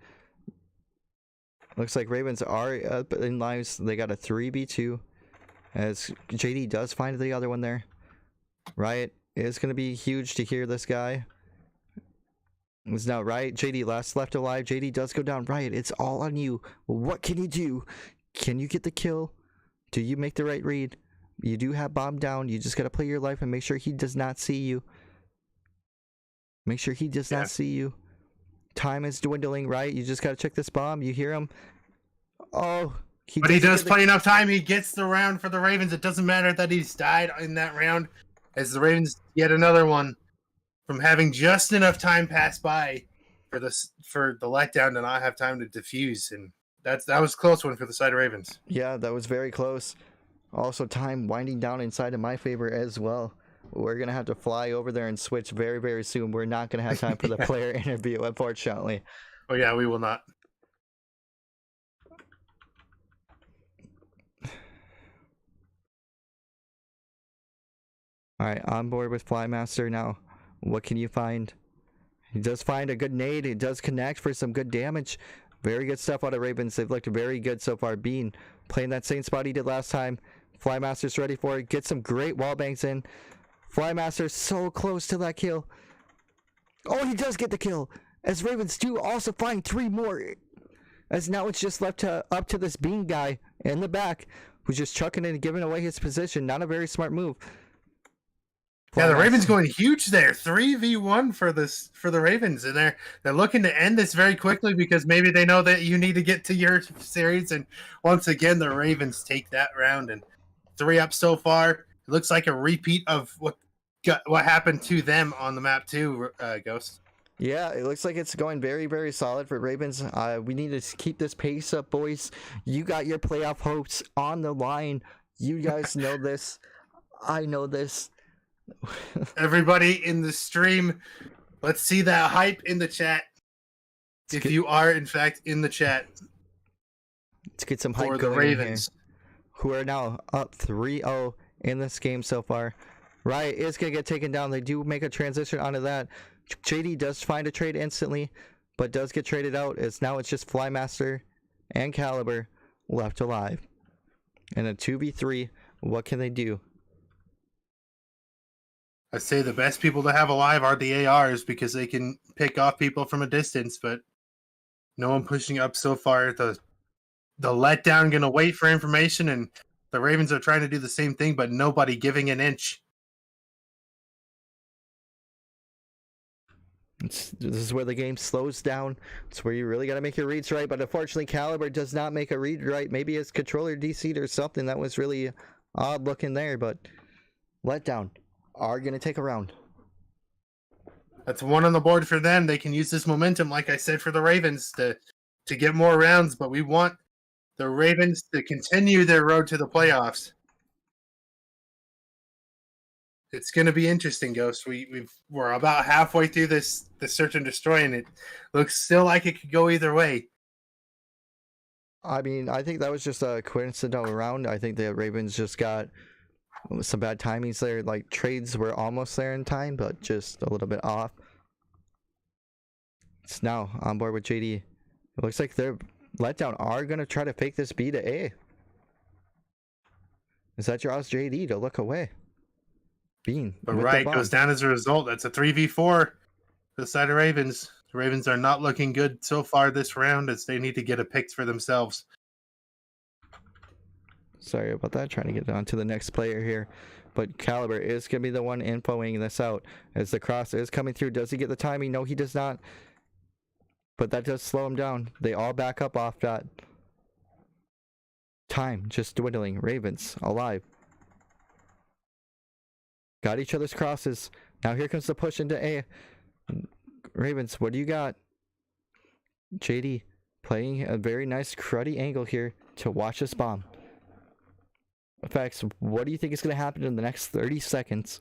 Looks like Ravens are up in lives. They got a 3v2 as JD does find the other one there. Riot is going to be huge to hear this guy. It's now Riot. JD last left alive. JD does go down. Riot, it's all on you. What can you do? Can you get the kill? Do you make the right read? You do have bomb down. You just got to play your life and make sure he does not see you. Make sure he does not see you. Time is dwindling, right? You just got to check this bomb. You hear him. Oh, he does play enough time. He gets the round for the Ravens. It doesn't matter that he's died in that round, as the Ravens get another one from having just enough time pass by for the Letdown to not have time to defuse. And that was a close one for the side of Ravens. Yeah, that was very close. Also, time winding down inside in my favor as well. We're going to have to fly over there and switch very, very soon. We're not going to have time for the player interview, unfortunately. Oh, yeah, we will not. All right, on board with Flymaster now. What can you find? He does find a good nade. It does connect for some good damage. Very good stuff out of Ravens. They've looked very good so far. Bean playing that same spot he did last time. Flymaster's ready for it. Get some great wall bangs in. Flymaster so close to that kill. Oh, he does get the kill. As Ravens do also find 3 more. As now it's just left up to this Bean guy in the back, who's just chucking it and giving away his position. Not a very smart move. Yeah, the Ravens going huge there. 3v1 for the Ravens, and they're looking to end this very quickly because maybe they know that you need to get to your series. And once again, the Ravens take that round and 3 up so far. It looks like a repeat of what happened to them on the map too, Ghost. Yeah, it looks like it's going very, very solid for Ravens. We need to keep this pace up, boys. You got your playoff hopes on the line. You guys know this. I know this. Everybody in the stream, let's see that hype in the chat. If you are in fact in the chat, let's get some hype for going the Ravens, who are now up 3-0 in this game so far. Riot is gonna get taken down. They do make a transition onto that. JD does find a trade instantly, but does get traded out. As now it's just Flymaster and Caliber left alive. And a 2v3. What can they do? I'd say the best people to have alive are the ARs because they can pick off people from a distance, but no one pushing up so far. The Letdown going to wait for information, and the Ravens are trying to do the same thing, but nobody giving an inch. This is where the game slows down. It's where you really got to make your reads right, but unfortunately Caliber does not make a read right. Maybe his controller DC'd or something. That was really odd looking there, but Letdown are going to take a round. That's 1 on the board for them. They can use this momentum, like I said, for the Ravens to get more rounds, but we want the Ravens to continue their road to the playoffs. It's going to be interesting, Ghost. We're about halfway through this the search and destroy, and it looks still like it could go either way. I mean, I think that was just a coincidental round. I think the Ravens just got some bad timings there. Like, trades were almost there in time, but just a little bit off. It's now on board with JD. It looks like they're Letdown are going to try to fake this B to A. Is that draws JD to look away? Bean. But right goes down as a result. That's a 3v4 for the side of Ravens. The Ravens are not looking good so far this round, as they need to get a pick for themselves. Sorry about that. Trying to get on to the next player here. But Caliber is going to be the one infoing this out. As the cross is coming through. Does he get the timing? No, he does not. But that does slow him down. They all back up off that. Time just dwindling. Ravens alive. Got each other's crosses. Now here comes the push into A. Ravens, what do you got? JD playing a very nice cruddy angle here to watch this bomb. Effects, what do you think is going to happen in the next 30 seconds?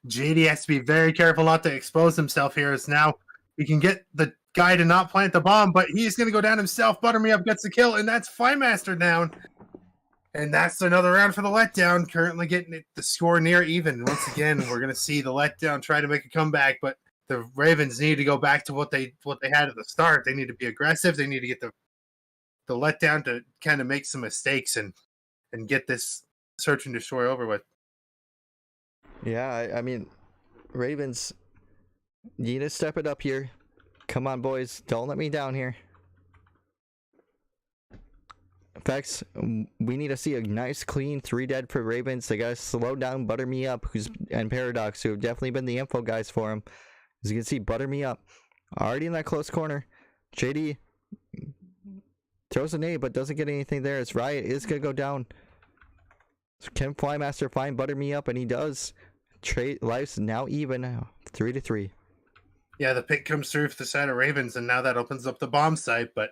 JD has to be very careful not to expose himself here, as now he can get the guy to not plant the bomb, but he's going to go down himself. Butterme Up gets the kill, and that's Flymeister down. And that's another round for the Letdown, currently getting the score near even. Once again, we're going to see the Letdown try to make a comeback, but the Ravens need to go back to what they had at the start. They need to be aggressive. They need to get the Letdown to kind of make some mistakes and get this search and destroy over with. Yeah, I mean, Ravens need to step it up here. Come on, boys. Don't let me down here. Effects, we need to see a nice, clean 3 dead for Ravens. They got to slow down Butterme Up and Paradox, who have definitely been the info guys for him. As you can see, Butterme Up already in that close corner. JD throws a nade, but doesn't get anything there. As Riot is going to go down. So can Flymaster find Butterme Up? And he does. Trade life's now even 3-3. Yeah, the pick comes through for the side of Ravens, and now that opens up the bomb site, but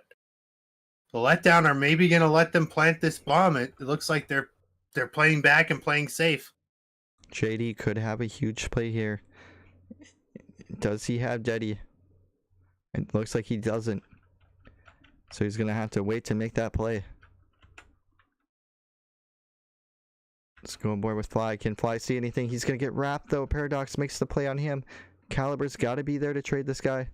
the Letdown are maybe going to let them plant this bomb. It looks like they're playing back and playing safe. JD could have a huge play here. Does he have Deddy? It looks like he doesn't. So he's going to have to wait to make that play. Let's go on board with Fly. Can Fly see anything? He's going to get wrapped, though. Paradox makes the play on him. Caliber's got to be there to trade this guy.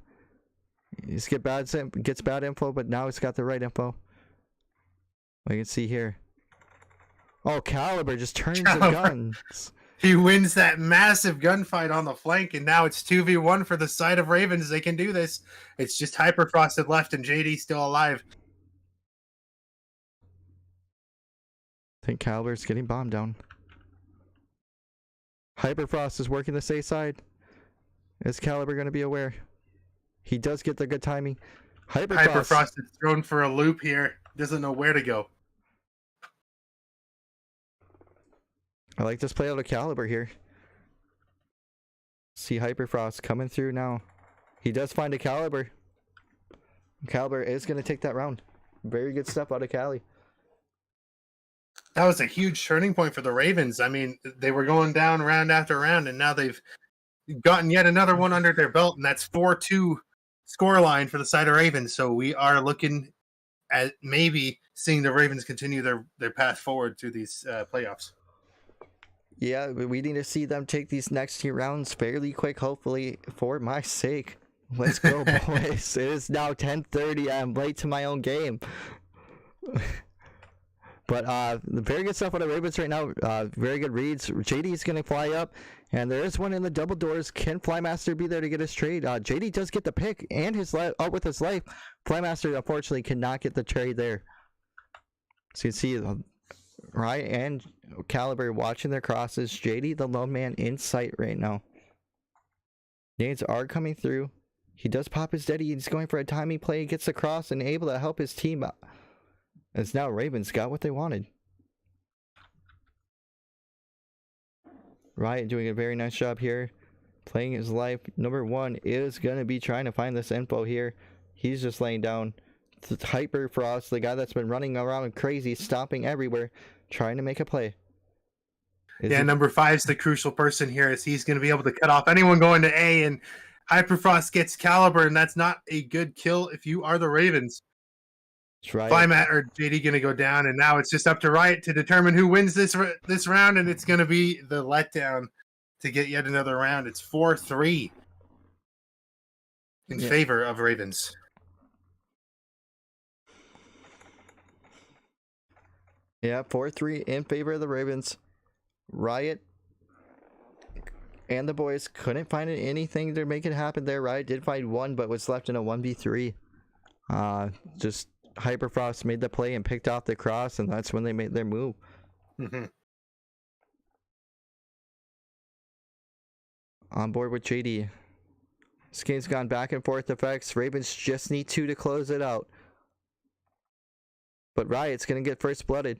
He's gets bad info, but now he's got the right info. We can see here. Oh, Caliber just turns the guns. He wins that massive gunfight on the flank, and now it's 2v1 for the side of Ravens. They can do this. It's just Hyperfrosted left, and JD still alive. I think Caliber's getting bombed down. Hyperfrost is working the safe side. Is Caliber going to be aware? He does get the good timing. Hyperfrost is thrown for a loop here. Doesn't know where to go. I like this play out of Caliber here. See Hyperfrost coming through now. He does find a Caliber. Caliber is going to take that round. Very good stuff out of Cali. That was a huge turning point for the Ravens. I mean, they were going down round after round, and now they've gotten yet another one under their belt, and that's 4-2 scoreline for the side of Ravens. So we are looking at maybe seeing the Ravens continue their path forward through these playoffs. Yeah, we need to see them take these next 2 rounds fairly quick, hopefully, for my sake. Let's go, boys. It is now 10:30. I'm late to my own game. But very good stuff on the Ravens right now. Very good reads. JD's going to fly up, and there is one in the double doors. Can Flymaster be there to get his trade? JD does get the pick and his out with his life. Flymaster, unfortunately, cannot get the trade there. So you can see Riot and Caliber watching their crosses. JD, the lone man, in sight right now. Nades are coming through. He does pop his Deddy. He's going for a timing play. Gets the cross and able to help his team out. As now Ravens got what they wanted. Riot doing a very nice job here. Playing his life. Number 1 is going to be trying to find this info here. He's just laying down. Hyperfrost, the guy that's been running around crazy, stomping everywhere, trying to make a play. Number 5 is the crucial person here, as he's going to be able to cut off anyone going to A, and Hyperfrost gets Caliber, and that's not a good kill if you are the Ravens. That's right. Climat or JD going to go down, and now it's just up to Riot to determine who wins this round, and it's going to be the Letdown to get yet another round. It's 4-3 in favor of Ravens. Yeah, 4-3 in favor of the Ravens. Riot and the boys couldn't find anything to make it happen there. Riot did find one, but was left in a 1v3. Just Hyperfrost made the play and picked off the cross, and that's when they made their move. Mm-hmm. On board with JD. This game's gone back and forth effects. Ravens just need 2 to close it out. But Riot's going to get first blooded.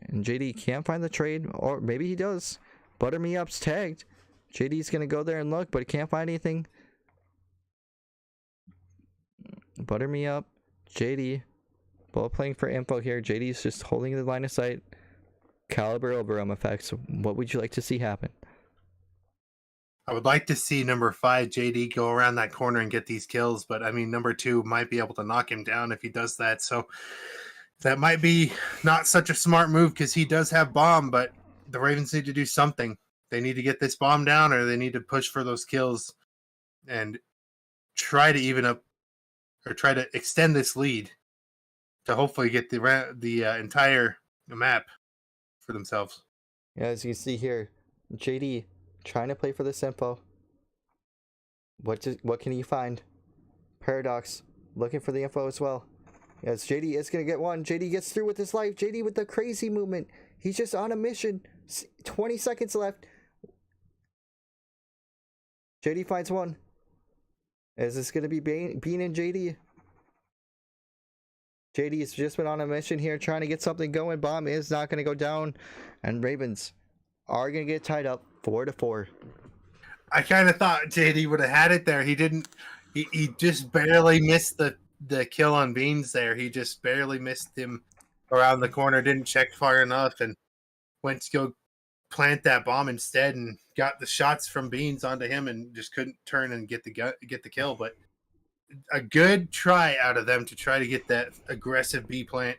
And JD can't find the trade, or maybe he does. Butter Me Up's tagged. JD's going to go there and look, but he can't find anything. Butter Me Up, JD, both playing for info here. JD's just holding the line of sight. Caliber over effects. What would you like to see happen? I would like to see number 5 JD go around that corner and get these kills, but I mean number 2 might be able to knock him down if he does that. So that might be not such a smart move because he does have bomb, but the Ravens need to do something. They need to get this bomb down, or they need to push for those kills and try to even up or try to extend this lead to hopefully get the entire map for themselves. Yeah, as you can see here, JD trying to play for this info. What can he find? Paradox looking for the info as well. Yes, JD is going to get one. JD gets through with his life. JD with the crazy movement. He's just on a mission. 20 seconds left. JD finds one. Is this going to be Bean and JD? JD has just been on a mission here trying to get something going. Bomb is not going to go down. And Ravens are going to get tied up 4-4. I kind of thought JD would have had it there. He didn't. He just barely missed the kill on Beans there. He just barely missed him around the corner. Didn't check far enough and went to go plant that bomb instead and got the shots from Beans onto him and just couldn't turn and get the kill. But a good try out of them to try to get that aggressive B plant.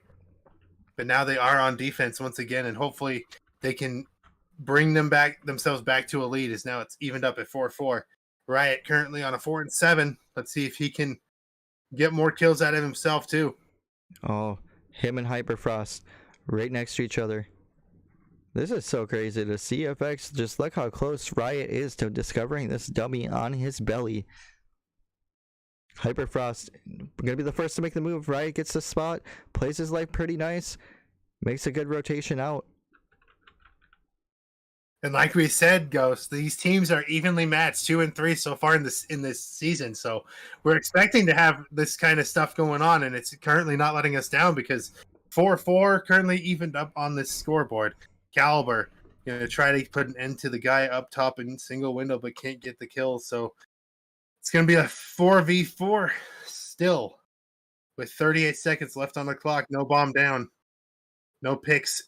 But now they are on defense once again, and hopefully they can bring themselves back to a lead. As now it's evened up at 4-4. Riot currently on a 4-7. Let's see if he can get more kills out of himself too. Oh, him and Hyperfrost right next to each other. This is so crazy to see FX. Just look how close Riot is to discovering this dummy on his belly. Hyperfrost gonna be the first to make the move. Riot gets the spot, plays his life pretty nice, makes a good rotation out. And like we said, Ghost, these teams are evenly matched, 2 and 3 so far in this season. So we're expecting to have this kind of stuff going on, and it's currently not letting us down because 4-4 currently evened up on this scoreboard. Caliber, try to put an end to the guy up top in single window, but can't get the kill. So it's going to be a 4v4 still with 38 seconds left on the clock. No bomb down. No picks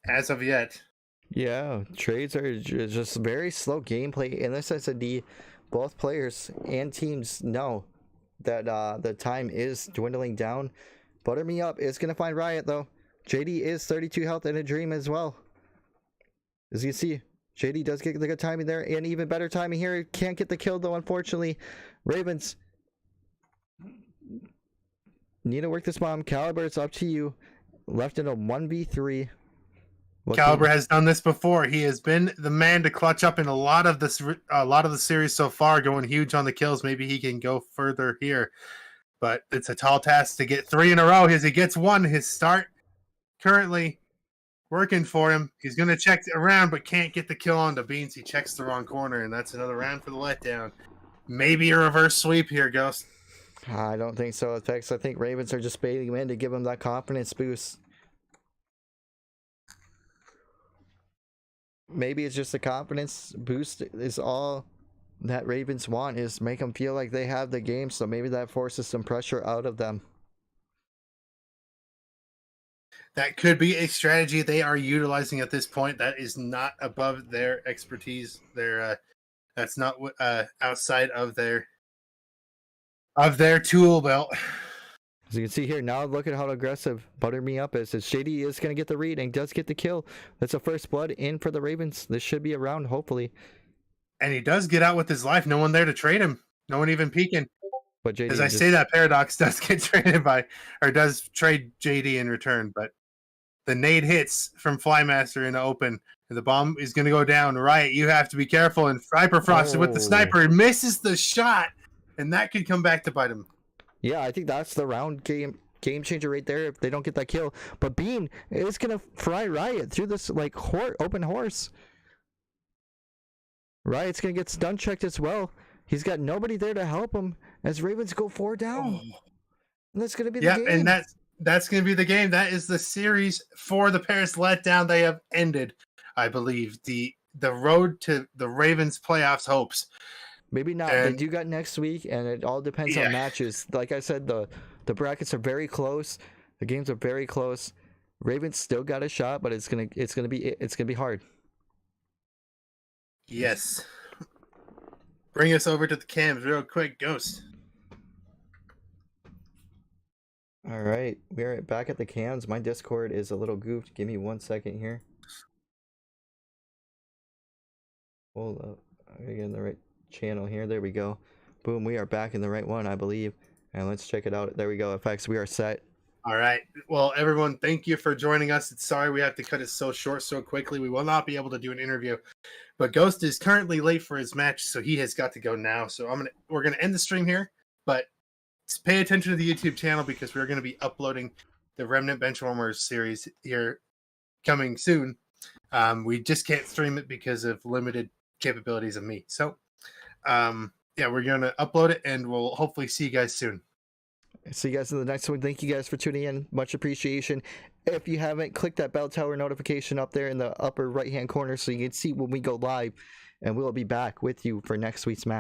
as of yet. Yeah, trades are just very slow gameplay in this SND. Both players and teams know that the time is dwindling down. Butter Me Up is going to find Riot though. JD is 32 health and a dream as well. As you see, JD does get the good timing there, and even better timing here. Can't get the kill though, unfortunately. Ravens need to work this bomb. Caliber, it's up to you. Left in a 1v3. Caliber has done this before. He has been the man to clutch up in a lot of the series so far, going huge on the kills. Maybe he can go further here, but it's a tall task to get 3 in a row. As he gets one, his start currently working for him. He's going to check around, but can't get the kill on the Beans. He checks the wrong corner, and that's another round for the Letdown. Maybe a reverse sweep here, Ghost. I don't think so, Effects. I think Ravens are just baiting him in to give him that confidence boost. Maybe it's just the confidence boost is all that Ravens want, is make them feel like they have the game, so maybe that forces some pressure out of them. That could be a strategy they are utilizing at this point. That is not above their expertise, their That's not outside of their tool belt. As you can see here, now look at how aggressive Butter Me Up is. As Shady is going to get the read and does get the kill. That's a first blood in for the Ravens. This should be a round, hopefully. And he does get out with his life. No one there to trade him. No one even peeking. But JD, as I say that, Paradox does get traded does trade JD in return. But the nade hits from Flymaster in the open. And the bomb is going to go down. Right, you have to be careful. And Hyperfrost with the sniper misses the shot. And that could come back to bite him. Yeah, I think that's the round game changer right there if they don't get that kill. But Bean is going to fry Riot through this like open horse. Riot's going to get stun checked as well. He's got nobody there to help him as Ravens go 4 down. Oh. And that's going to be the game. And that's going to be the game. That is the series for the Paris Letdown. They have ended, I believe, the road to the Ravens playoffs hopes. Maybe not. They do got next week, and it all depends on matches. Like I said, the brackets are very close. The games are very close. Ravens still got a shot, but it's gonna be hard. Yes. Bring us over to the cams real quick, Ghost. All right, we're back at the cams. My Discord is a little goofed. Give me 1 second here. Hold up. I'm gonna get in the right channel here. There we go. Boom, we are back in the right one, I believe. And let's check it out. There we go. FX, we are set. All right. Well, everyone, thank you for joining us. It's sorry we have to cut it so short so quickly. We will not be able to do an interview. But Ghost is currently late for his match, so he has got to go now. So we're gonna end the stream here, but pay attention to the YouTube channel because we're going to be uploading the Remnant Benchwarmers series here coming soon. We just can't stream it because of limited capabilities of me. So, yeah, we're going to upload it, and we'll hopefully see you guys soon. See you guys in the next one. Thank you guys for tuning in. Much appreciation. If you haven't, click that bell tower notification up there in the upper right-hand corner so you can see when we go live, and we'll be back with you for next week's match.